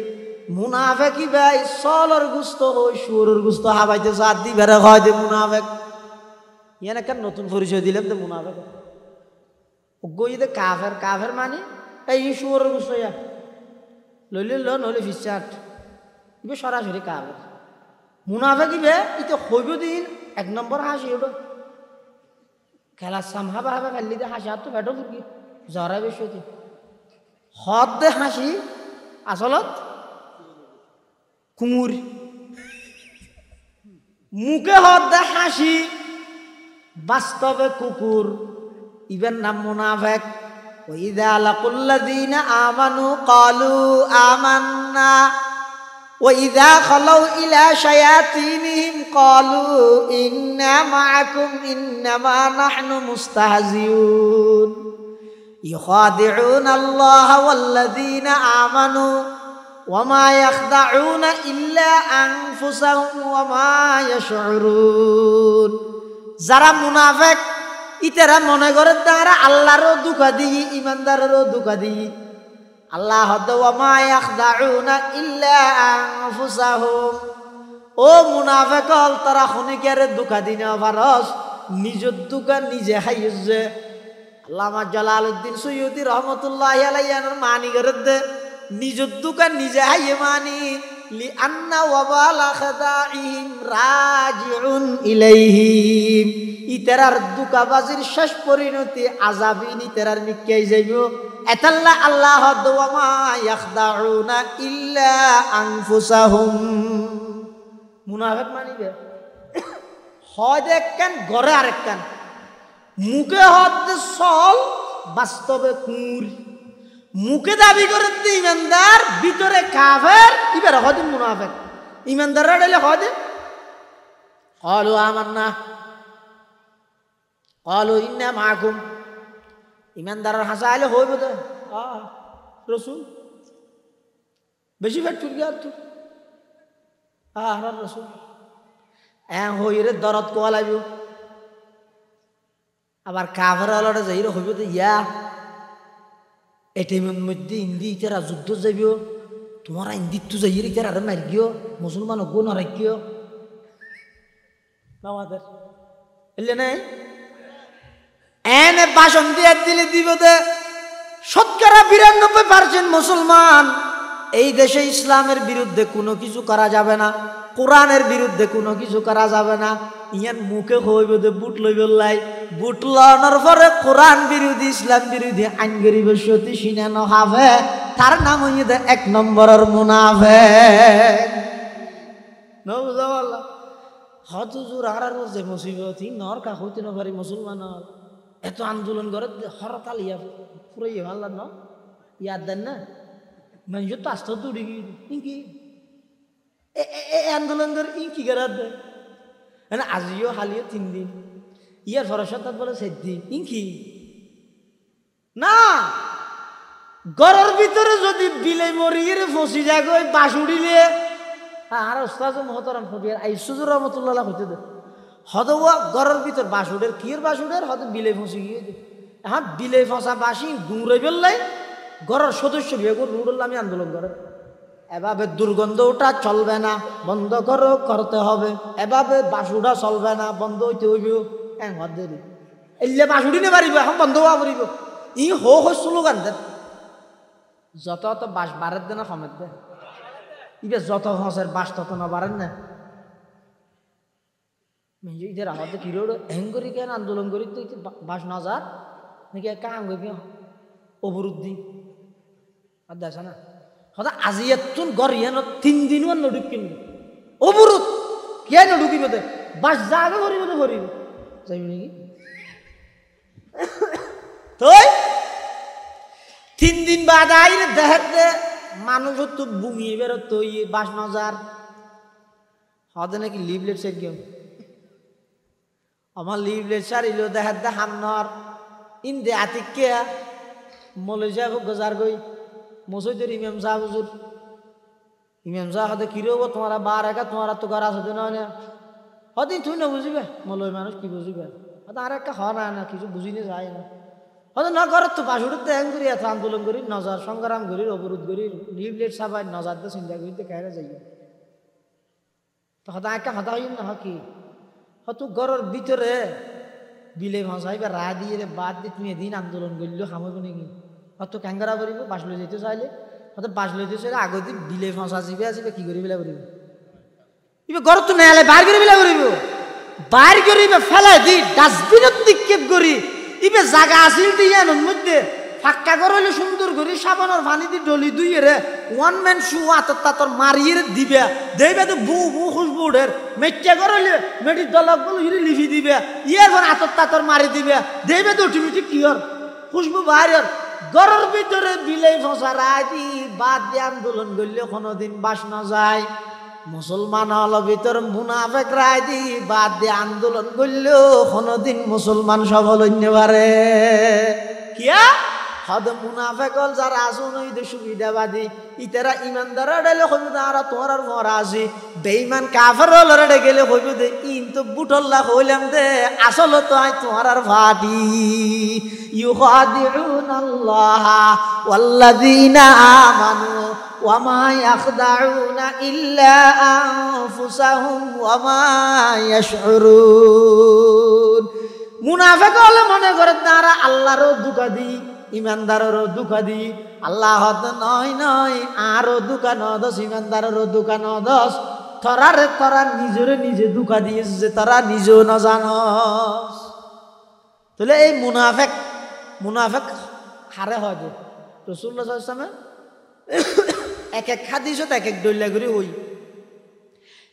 মুনাফিকি ভাই সলর গুস্ত হই সুরের গুস্ত হাবাইতে সাত দি বেরে হয় যে মুনাফিক ইয়ান একটা নতুন পরিচয় দিলাম যে মুনাফিক গইতে কাফের মানে এই সুরের গুস্ত ইয়া লইলে ল নইলে ফিচাট ইবে সরাসরি কাফের মুনাফিকি বে ইতে হইব দিন 1 নম্বর হাসি ওটা খেলা সামহাবা হাবা ফেললি দে হাসি আর তো বেটো ফুকি জরা বেশি হদ দে হাসি আসলত কুমুর মুখে হদ দে হাসি বাস্তবে কুকুর ইবেন নাম মুনাফিক ওয়াইদা লাকুল্লাযীনা আমানু ক্বালু আমান্না وإذا خلوا إلى شياطينهم قالوا إنا معكم إنما نحن مستهزئون يخادعون الله والذين آمنوا وما يخدعون إلا أنفسهم وما يشعرون যারা মুনাফিক ইতারা মনে করে তারা আল্লাহরও ধোঁকা দিই ইমানদারেরও ধোঁকা দিই আল্লাহ ওয়ামা ইয়াখদাউনা ইল্লা আনফুসাহুম ও মুনাফিক তারা খনিকেরে ধোঁকা দিনা পারস নিজের ধোঁকা নিজে খাইছে আল্লামা জালালউদ্দিন সুয়ুতি রহমাতুল্লাহি আলাইহির মানি করে দে নিজের ধোঁকা নিজে খাইয়ে মানি লিআন্না ওয়াবালা খাদাইহিম রাজিউন ইলাইহিম ইতারার ধোঁকাবাজির শেষ পরিণতি আযাবিন ইতারার মিক্কাই যাইব এতাল্লা আল্লাহ ওয়ামা ইয়াখদাউনা ইল্লা আনফুসাহুম মুনাফিক মানিবে হয় একখান ঘরে আরেকখান মুখে হদ সল বাস্তবে কুর মুখে দাবি করে ইমানদার ভিতরে কাফের ইবার হদ মুনাফিক ইমানদাররা ডাইলে হদ ক্বালু আমান্না ক্বালু ইন্না মাআকুম ইমানদারের হাসা আইলে হইব তো রসুল বেশি ফেট চুল গিয়া তো রসুল হই রে দরদ কোয়া লাগব আবার কাফের আলোটা যাইরে হইব তো ইয়া এটিমের মধ্যে ইন্দি ইতারা যুদ্ধ যাইব তোমার ইন্দিত তো যাইরে ইতারা আর মার গিও মুসলমান গো না রাখিও আমাদের এলে নাই এনে ভাষণ দিয়ে দিলে দিব দে 92% মুসলমান এই দেশে ইসলামের বিরুদ্ধে কোনো কিছু করা যাবে না কোরআনের বিরুদ্ধে কোনো কিছু করা যাবে না ইয়ান মুখে হইব দে বুট লইব লাই বুট লওয়ার পরে কোরআন বিরোধী ইসলাম বিরোধী আইন গরিব সতী সিনানো হবে তার নাম হইয়ে দে 1 নম্বরের মুনাফিক নওয়াল্লাহ হতুজুর আর যে মুসিবত নর কা হইতে না পারি মুসলমান এত আন্দোলন করে হরতাল ইয়া পুরো আল্লাহ ন ইয়াদ দেন না মানুষ তো আস্ত দৌড়ি ইঙ্কি আন্দোলন করে ইঙ্কি গেরাত দেয় আজিও হালিও 3 দিন ইয়ার ভরসা বলে 7 দিন ইঙ্কি না ঘরের ভিতরে যদি বিলে মরিয়ে ফসি যায় ওই বাস উড়িলে আর ওস্তাদ মহতরম ফটিয়ার আইসুজুর রহমতুল্লাহ হইতে দে হদওয়া ঘরের ভিতর বাস উঠের কিয়ের বাস উঠের হয়তো বিলে ফসি গিয়ে দে হ্যাঁ বিলে ফসা বাসি দূরে বেললাই ঘরের সদস্য বিয়ে করে রুডল্লা আমি আন্দোলন করে এভাবে দুর্গন্ধ ওটা চলবে না বন্ধ করো করতে হবে এভাবে বাস উঠা চলবে না বন্ধ হইতে হইব দেরি এলে বাস উঠি নে পারিব এখন বন্ধ হওয়া পারিব ই হো স্লোগান দেন যত অত বাস বাড়ের দে না কমের দে ইবে যত হসের বাস তত না বাড়েন না ইদের আমাদের কি রোড হ্যাং করি কেন আন্দোলন করি তো বাস না যা নাকি কাম করি অবরোধ দি আর দেখা না হয়তো আজি এতুন ঘর ইয়ানো 3 দিনও নডুক কিনবি অবরোধ কে নডুকিব দে বাস যাবে করিব তো করিব যাইবি নাকি তুই 3 দিন বাদ আইলে দেখতে মানুষ তো বুমিয়ে বেরো তুই বাস নজার হতে নাকি লিভলেট সেট গেম আমার লিভলেট সারিল দেখতে হামনর ইন্দে আতিকে মলে যাব গজার গই মসজিদের ইমাম সাহেব হুজুর ইমাম সাহেব হতে কি রব তোমারা বার একা তোমারা তো গার আছে না হদিন তুই না বুঝিবে মলয় মানুষ কি বুঝিবে হয়তো আর একটা হয় না কিছু বুঝিনে যায় না হয়তো না ঘরের তো বাসুরতে হ্যাং করি এত আন্দোলন করি নজর সংগ্রাম করি অবরোধ করি লিভলেট সাবাই নজর দিয়ে চিন্তা করি কেন যাই তো হয়তো একটা হতা হইম না কি হয়তো ঘরের ভিতরে বিলে ভাষাই বা রায় দিয়ে বাদ দিয়ে তুমি এদিন আন্দোলন করলেও খামাইব নাকি হয়তো ক্যাঙ্গারা করিব বাস লৈ যেতে চাইলে হয়তো বাস লইতে চাইলে আগতে বিলে ভাষা আসবে কি করি বেলা করিব এবার ঘর তো নেয়ালে বাইর করে বেলা করিব বাইর করিব ফেলাই দি ডাস্টবিনত নিক্ষেপ করি ইবে জায়গা আসিল দিয়ানোর মধ্যে ফাঁকা করলে সুন্দর করে সাবানোর পানি দিয়ে ডলি দুইয়ে রে ওয়ান ম্যান শু আতর তাতর মারিয়ে দিবে দেবে তো বু বু খুশবু উঠের মেট্টা করলে মেটির দলক বলে হিরে লিখি দিবে ইয়ে এখন আতর তাতর মারি দিবে দেবে তো অটোমেটিক কিয়র খুশবু বাইরের ঘরের ভিতরে বিলেই ফসা রাজি বাদ দিয়ে আন্দোলন করলে কোনোদিন বাস না যায় মুসলমান হল ভিতর মুনাফেক রায় দি বাদ দিয়ে আন্দোলন করলেও কোনোদিন মুসলমান সফল হইতে পারে কিয়া হদ মুনাফেক হল যারা আসুন ওই সুবিধাবাদী ইতারা ইমানদার ডেলে হইব আর তোমার আর মরা আসি বেঈমান কাফের হলরে গেলে হইব দে ইন তো বুটল্লা হইলাম দে আসল তো আই তোমার আর ফাটি ইউখাদিউনাল্লাহ ওয়াল্লাযীনা আমানু ওয়ামা ইয়াখদাউনা ইল্লা আনফুসাহুম ওয়ামা ইয়াশউরুন মুনাফিক হলে মনে করে তারা আল্লাহরও ধোঁকা দি ইমানদারেরও ধোঁকা দি আল্লাহ নয় আরও ধোঁকা নদস ইমানদারেরও ধোঁকা নদস তোরারে তোরা নিজরে নিজে ধোঁকা দিয়েছে যে তারা নিজেও না জানস তাহলে এই মুনাফিক হারে হয় যে রাসূলুল্লাহ সাল্লাল্লাহু আলাইহি ওয়াসাল্লাম এক এক হাদিসত এক এক দলিল করে হই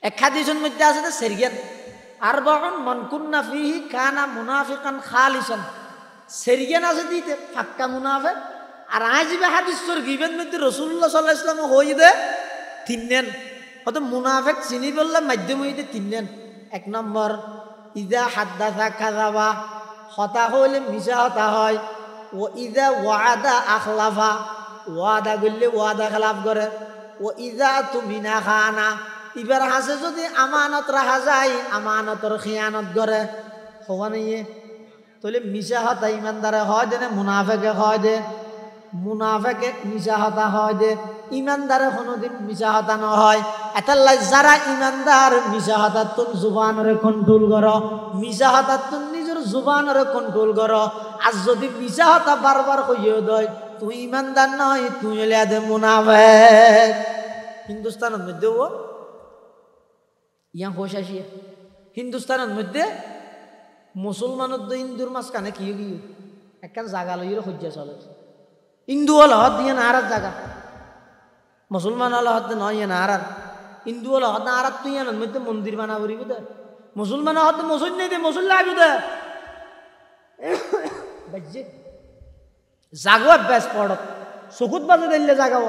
এক হাদিসের মধ্যে আছে সেরিয়াত আরবাউন মান কুন্না ফিহি কানা মুনাফিকান খালিসান সেরিয়ান আছে দিতে পাক্কা মুনাফিক আর আজবে হাদিস তোর গিবেন মধ্যে রাসূলুল্লাহ সাল্লাল্লাহু আলাইহি ওয়াসাল্লাম হইদে তিননেন হয়তো মুনাফিক চিনি বললে মাধ্যম হইতে তিননেন এক নম্বর ইজা হাদ্দাসা কাযাবা হতা হইলে মিছা হতা হয় ও ইজা ওয়াদা আখলাফা ওয়াদা করলে ওয়াদা খেলাফ করে ও ইজা তুমিনা খানা এবার হাসে যদি আমানত রাখা যায় আমানতর খিয়ানত করে হওয়া নিয়ে তাহলে মিশা হতা ইমানদারে হয় দে না মুনাফেকে হয় দে মুনাফেকে মিশা হতা হয় দে ইমানদারে কোনোদিন মিশা হতা ন হয় এতাল্লাই যারা ইমানদার মিশা হতা তুন জুবানরে কন্ট্রোল করো মিশা হতা তুন নিজের জুবানরে কন্ট্রোল করো আর যদি মিশা হতা বারবার কইও দয় তুই ইমানদার নয় তুই এলে আদে মুনাফেক হিন্দুস্তানের মধ্যেও ইয়া হোশ আসিয়া হিন্দুস্তানের মধ্যে মুসলমানের তো হিন্দুর মাঝখানে কি গিয়ে একখান জাগা লইয়ে সজ্জা চলে হিন্দু হল হত দিয়ে না আর জাগা মুসলমান হল হত নয় ইয়ে না আর হিন্দু হল হত না আর তুই ইয়ানোর মধ্যে মন্দির বানা করিব দে মুসলমান হত মসজিদ নেই দে মসজিদ লাগবে দে বুঝছে জাগো বেশ পড়ত চকুত বাজে দিলে জাগাব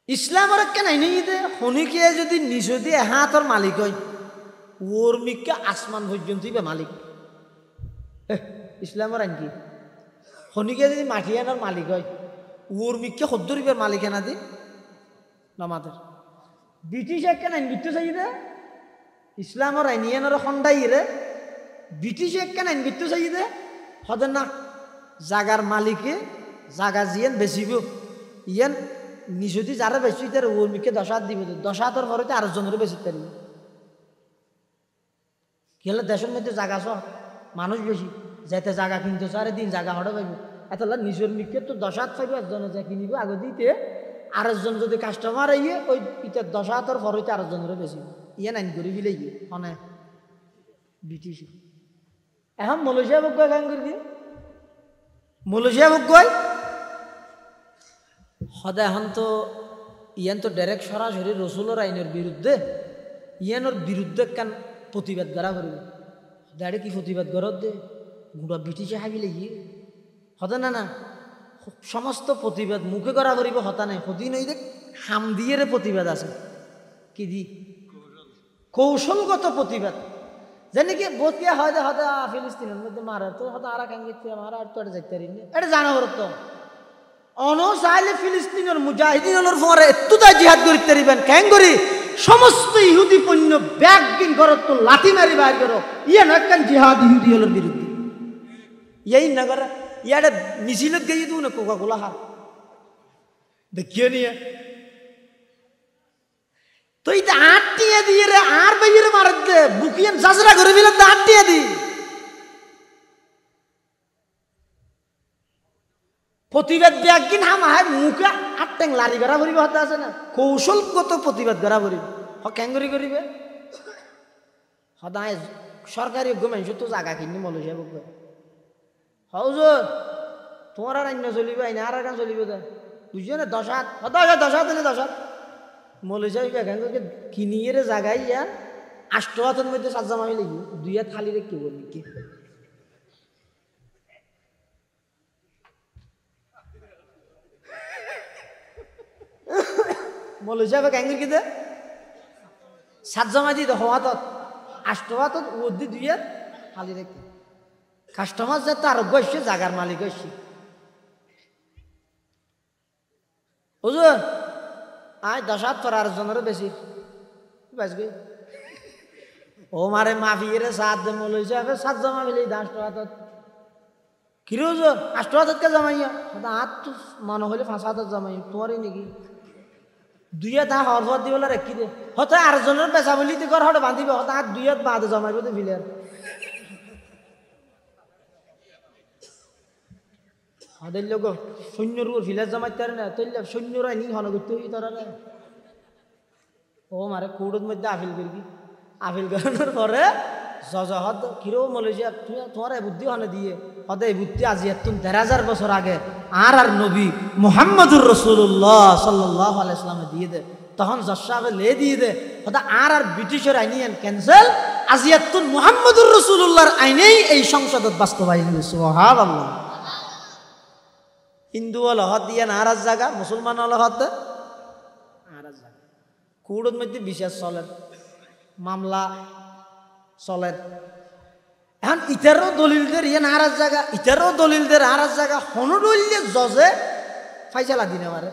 ইসলামের কেন নেই দে শনিকে যদি নিজ দিয়ে হাতর মালিক হয় ওর মিকা আসমান পর্যন্তই বা মালিক ইসলামের আনকি শনিকে যদি মাটিয়ানোর মালিক হয় ওর মিককে সদ্দরিবের মালিকানা দি নমাদের ব্রিটিশ কেন আইন বিত্ত চাই দে ইসলামর আইনিয়ানোর খন্ডাই রে ব্রিটিশ কেন আইন বিত্ত চাই দে হদে না জাগার মালিকে জাগা জিয়েন বেচিব ইয়ান নিশুদি যারা বেশি তার ওর মিকে 10,000 দিব 10,000 পরে তো 8 জনের বেশি পারবে কি হলে দেশের মধ্যে জাগা সহ মানুষ বেশি যাইতে জাগা কিনতে চারে দিন জাগা হড়ে পাইব এত নিজের মিকে তো 10,000 পাইব একজনে যা কিনিব আগে দিতে আরেকজন যদি কাস্টমার আইয়ে ওই ইটার 10,000 পরে তো 8 জনের বেশি ইয়ান আইন করি বিলে গিয়ে অনে ব্রিটিশ এখন মালয়েশিয়া ভোগ গান করি দিয়ে মালয়েশিয়া ভোগ সদায় এখন তো ইয়ান তো ডাইরেক্ট সরাসরি রসুলের আইনের বিরুদ্ধে ইয়ানোর বিরুদ্ধে কেন প্রতিবাদ করা করবে ডাইরেক্ট কি প্রতিবাদ করত দে গুড়া ব্রিটিশে হাবি লাগি হতে না না সমস্ত প্রতিবাদ মুখে করা করিব হতা নাই সদি নই দেখ হাম দিয়ে প্রতিবাদ আছে কি দি কৌশলগত প্রতিবাদ যেন কি বতিয়া হয় যে হতে ফিলিস্তিনের মধ্যে মারা তো হতে আর কাঙ্গিতে মারা আর তো যাইতে পারি এটা জানা করত অনসাইলে ফিলিস্তিনের মুজাহিদিনের পরে এতটাই জিহাদ করিতে পারিবেন কেন করি সমস্ত ইহুদি পণ্য ব্যাগ কিন করত তো লাঠি মারি বাইর করো ইয়ে নয় জিহাদ ইহুদি হলোর বিরুদ্ধে এই নগর ইয়ারে মিছিলত গিয়ে দিও না কোকা কোলা হার দেখিয়ে নিয়ে তো এটা আটটিয়ে দিয়ে রে আর বাইরে মারত দে বুকিয়ান জাজরা করে দিলে আটটিয়ে দি প্রতিবাদ ব্যাগিন হাম হায় মুখে আটটেং লারি করা করিব হতে আছে না কৌশলগত প্রতিবাদ করা করিব ক্যাঙ্গরি করিবে সদায় সরকারি মানুষ তো জায়গা কিনি মালয়েশিয়া বুক হজুর তোমার আর আইন চলিবে আইন আর গান চলিবে বুঝছো না 10,000 মালয়েশিয়া ব্যাগ কিনিয়ে জায়গায় ইয়া 8 হাতের মধ্যে সাজা মামি লাগি 2 হাত খালি রেখে বলবি কি মালয়েশিয়া ব্যাগ কি দে সাজা মাঝি তো হওয়া তো 8 হাত ওদি 2 হাত খালি রেখে কাস্টমার যাতে আরোগ্য আসছে জাগার মালিক আসছে বুঝুন আয় 10,000 পর 8 জনের বেশি বাঁচবে ও মারে মাফিয়ে 7 মূল হিসাবে 7 জমা মিলে 10 টাকা কিরে হুজুর 8 টাকা কে জমাইয়া হাত তো মনে হলে 5,000 জমাই তোমারই নাকি 2 হাত হওয়ার পর দিবলে রেখি দে হয়তো 8 জনের পেশা বলি তুই ঘর হটে বাঁধিবে হয়তো 2 হাত বাদে জমাইব তো ফিলের হাদের লোক সৈন্যর উপর ফিলার জমাইতে পারে না তৈলে সৈন্যরা নি হন করতে হই তারা ও মারে কৌড়োর মধ্যে আপিল করবি আপিল করানোর পরে জজ হদ কিরো মালয়েশিয়া তোমার এই বুদ্ধি হনে দিয়ে হদে এই বুদ্ধি আজি এতুন 1,000 বছর আগে আর নবী মুহাম্মদুর রাসূলুল্লাহ সাল্লাল্লাহু আলাইহি ওয়াসাল্লামে দিয়ে দে তখন জজ সাহেব লে দিয়ে দে হদে আর ব্রিটিশের আইন ক্যান্সেল আজি এতুন মুহাম্মদুর রাসূলুল্লাহর আইনেই এই সংসদত বাস্তবায়ন হইছে সুবহানাল্লাহ হিন্দু হল হদ দিয়ে নারাজ জায়গা মুসলমান হল হদ নারাজ জায়গা কুড়োর মধ্যে বিশেষ চলেন মামলা চলেন এখন ইটারও দলিলদের ইয়ে নারাজ জায়গা ইটারও দলিলদের নারাজ জায়গা হনু দলিলে জজে ফাইসালা দিনে পারে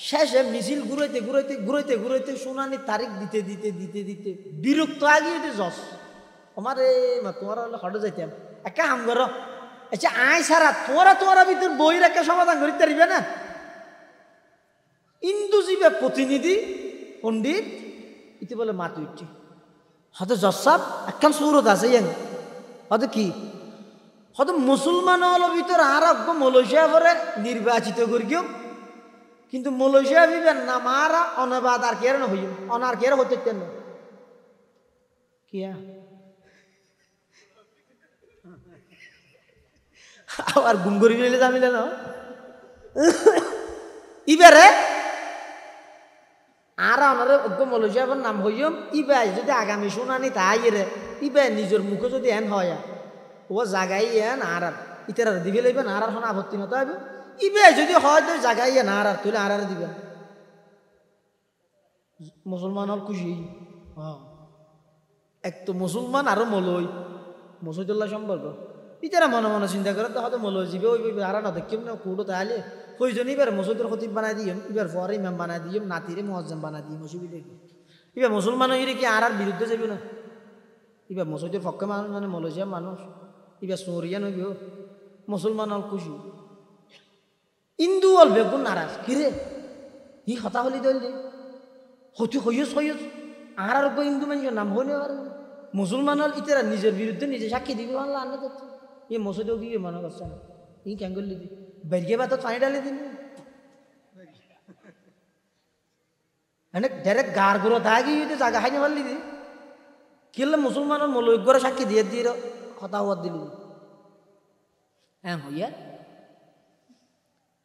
শেষে মিছিল ঘুরাইতে ঘুরাইতে ঘুরাইতে ঘুরাইতে শুনানি তারিখ দিতে দিতে দিতে দিতে বিরক্ত আগিয়ে জজ আমার তোমার হলে হটে যাইতাম একা হাম করো আচ্ছা আয় সারা তোরা ভিতর বই রেখে সমাধান করিতে পারিবে না ইন্দুজীবে প্রতিনিধি পণ্ডিত ইতি বলে মাতি উঠছে হয়তো জসাব একখান সুরত আছে হয়তো কি হয়তো মুসলমান হল ভিতর আর মালয়েশিয়া পরে নির্বাচিত করিও কিন্তু মালয়েশিয়া ভিবেন না মারা অনবাদ আর কের হইম অনার কের হতে কেন কিয়া আবার গুম করি ফেলে জামিলে না ইবারে আর আমার মালয়েশিয়ার নাম হইম ইবাই যদি আগামী শুনানি তাই রে ইবাই নিজের মুখে যদি এন হয় ও জাগাই এন আর ইতার দিবে লাগবে না আর এখন আপত্তি নতো হবে ইবাই যদি হয় তো জাগাই এন আর তুলে আর দিবে মুসলমান হল খুশি এক তো মুসলমান আরো মলই মসজিদুল্লাহ সম্পর্ক ইতারা মনে মনে চিন্তা করে তো হয়তো মৌলবী জীবে ওই আর না দেখি না কুড়ো তাহলে প্রয়োজন এবার মসজিদের খতিব বানাই দিম এবার পরে ইমাম বানাই দিম নাতিরে মুয়াজ্জিম বানাই দিম অসুবিধা কি এবার মুসলমান হইলে কি আর বিরুদ্ধে যাবি না এবার মসজিদের পক্ষে মানুষ মানে মৌলজিয়া মানুষ এবার সরিয়ান হইব মুসলমান হল খুশি হিন্দু হল বেগুন নারাজ কিরে ই হতা হলি দলি হইতে হইস হইস আর হিন্দু মানুষের নাম হইলে আর মুসলমান হল ইতারা নিজের বিরুদ্ধে নিজে সাক্ষী দিবি আল্লাহ আল্লাহ করছে এই মসজিদেও কি মনে করছে না ই কেন করলি দি বেরিয়ে বা তো পানি ডালি দিন মানে ডাইরেক্ট গার গুঁড়ো থাকি জায়গা খাইনি পারলি দি কিনলে মুসলমানের মৌলজ্ঞরা সাক্ষী দিয়ে দিয়ে কথা হওয়ার দিলি হ্যাঁ হইয়া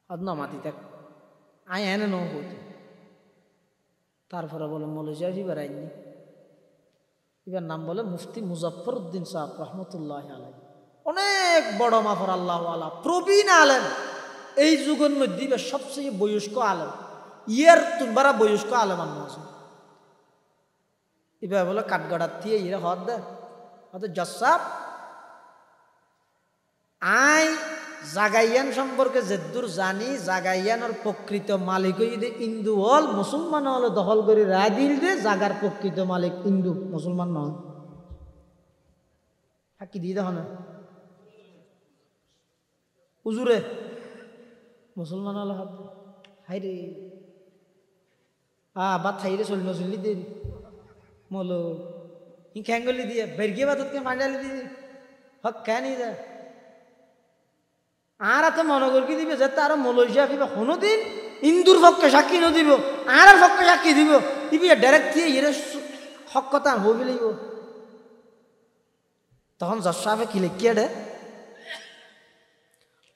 আদ না মাতি থাক আয় এনে ন হইতো তারপরে বলে মৌলজিয়া এবার আইনি এবার নাম বলে মুফতি মুজফফরউদ্দিন সাহেব রহমতুল্লাহ আলাই অনেক বড় মাফর আল্লাহ আলা প্রবীণ আলেম এই যুগের মধ্যে এবার সবচেয়ে বয়স্ক আলেম ইয়ার তোমারা বয়স্ক আলেম আন্ন আছে এবার বলে কাঠগড়ার দিয়ে ইয়ে হদ দে হয়তো জসাব আই জাগাইয়ান সম্পর্কে যেদূর জানি জাগাইয়ানোর প্রকৃত মালিক যদি হিন্দু হল মুসলমান হলে দখল করে রায় দিল দে জাগার প্রকৃত মালিক হিন্দু মুসলমান নয় সাক্ষী দিয়ে দেখো না হুজুরে মুসলমান হলে হাত হাই রে বাদ খাই রে চলি নচলি দে মলো ই খ্যাঙ্গলি দিয়ে বেরগিয়ে বাতকে মান্ডালি দিয়ে হক কেন দে আর এত মনে করি দিবে যে তার মলইয়া দিবে কোনোদিন হিন্দুর পক্ষে সাক্ষী নদিব আর পক্ষে সাক্ষী দিব দিবি ডাইরেক্ট দিয়ে ইয়ে হক কথা হবি লাগিব তখন জসাফে কি লেখিয়ে দে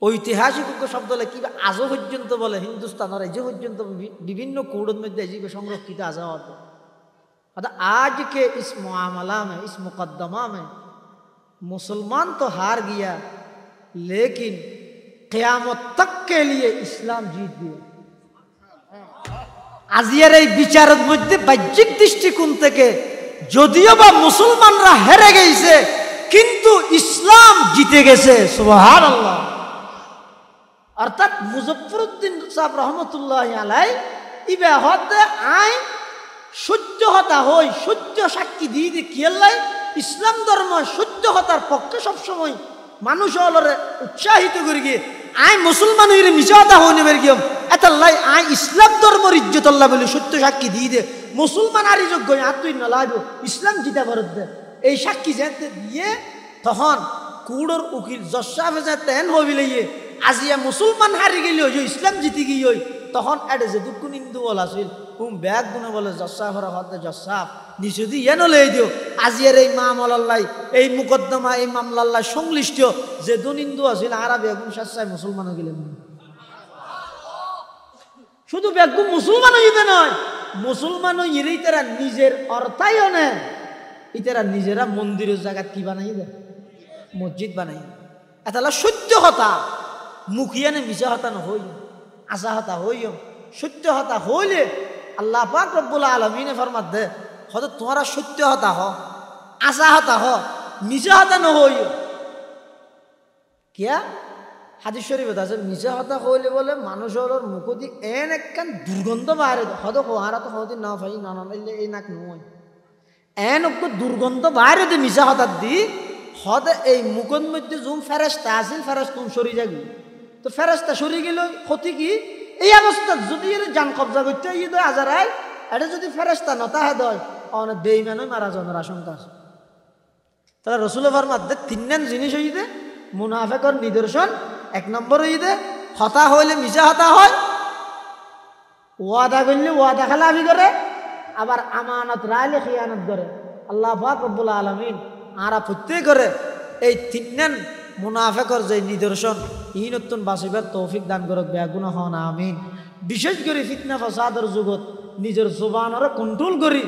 ঐতিহাসিক শব্দ লেখিবে আজও পর্যন্ত বলে হিন্দুস্তানের এই যে পর্যন্ত বিভিন্ন কৌড়ের মধ্যে জীবে সংরক্ষিত আজও হতো आज के इस मामला में इस मुकदमा में मुसलमान तो हार गया लेकिन क़यामत तक के लिए इस्लाम जीत गया আজিয়ার এই বিচারের মধ্যে বাহ্যিক দৃষ্টিকোণ থেকে যদিও বা মুসলমানরা হেরে গেছে কিন্তু ইসলাম জিতে গেছে সুবহানাল্লাহ অর্থাৎ মুজফফরউদ্দিন সাহেব রহমতুল্লাহ আলাইহি ইবা হতে আই সত্য হতা হই সত্য সাক্ষী দিয়ে দিয়ে কি আল্লাহ ইসলাম ধর্ম সত্য হতার পক্ষে সবসময় মানুষ হলরে উৎসাহিত করে গিয়ে আই মুসলমান হইলে মিছা হতা হইনে বের গিয়ে এতাল্লাই আই ইসলাম ধর্মর ইজ্জত আল্লাহ বলে সত্য সাক্ষী দিয়ে দে মুসলমান আরই যোগ্য আর তুই নলাগো ইসলাম জিতা ভারত দে এই সাক্ষী যেতে দিয়ে তখন কুড়োর উকিল জসাফে যেতে এন হবিলে আজিয়া মুসলমান হারি গেলে ওই ইসলাম জিতে গিয়ে ওই তখন এটা যে দুঃখ নিন্দু বল আসিল ব্যাগ গুনে বলে জসাফের হতে জসাফ নিচে দিয়ে এন লই দিও আজিয়ার এই মামলাল্লাই এই মুকদ্দমা এই মামলাল্লাই সংশ্লিষ্ট যে দুনিন্দু আসিল আরা বেগুন সাচ্চাই মুসলমান গেলেন শুধু বেগুন মুসলমান হইতে নয় মুসলমান হইলেই তারা নিজের অর্থায়ও নেয় ইতারা নিজেরা মন্দিরের জায়গা কি বানাই দেয় মসজিদ বানাই এটা সত্য কথা মুখিয়ানে মিশা হতা নহই আশা হতা হইও সত্য হতা হইলে আল্লাহ পাক রব্বুল আলামিনে ফরমাত দে হয়তো তোমরা সত্য হতা হ আশা হতা হ মিশা হতা নহইও কিয়া হাদিস শরীফে আছে মিশা হতা হইলে বলে মানুষের মুখদি এন একখান দুর্গন্ধ বাইরে হয়তো হারা তো হয়তো না ভাই না না এই নাক নয় এন অজ্ঞ দুর্গন্ধ বাইরে দিয়ে মিশা হতার দি হতে এই মুখের মধ্যে জুম ফেরেস্তা আসিল ফেরেস্তুম সরি যাবি তো ফেরেস্তা সরি গেল ক্ষতি কি এই অবস্থা যদি এর জান কবজা করতে ঈদ আজারাই এটা যদি ফেরেস্তা নতাহে দেয় অনেক বেঈমানই মারা যাওয়ার আশঙ্কা আছে তাহলে রসুল ফরমাতে তিনজন জিনিস হইতে মুনাফিকের নিদর্শন এক নম্বর হইতে হতা হইলে মিশা হতা হয় ওয়াদা করলে ওয়াদা খেলাফি করে আবার আমানত রাইলে খিয়ানত করে আল্লাহ পাক রব্বুল আলামিন আরা প্রত্যেক করে এই তিনজন মুনাফিকের যে নিদর্শন ই নতুন বাঁচিবার তৌফিক দান করক বেগুনা হন আমিন বিশেষ করে ফিতনা ফাসাদের যুগত নিজের জবানরে কন্ট্রোল করি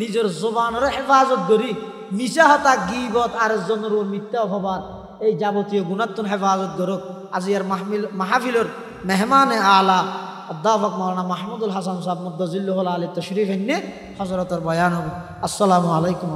নিজের জবানরে হেফাজত করি মিশা হতা গীবত আর জনের মিথ্যা অপবাদ এই যাবতীয় গুণাত্মন হেফাজত করক আজি আর মাহফিলের মেহমানে আলা অধ্যাপক মৌলানা মাহমুদুল হাসান সাহেব মুদ্দাজিল্লুহুল আলী তশরিফ এনে হযরতের বয়ান হবে। আসসালামু আলাইকুম।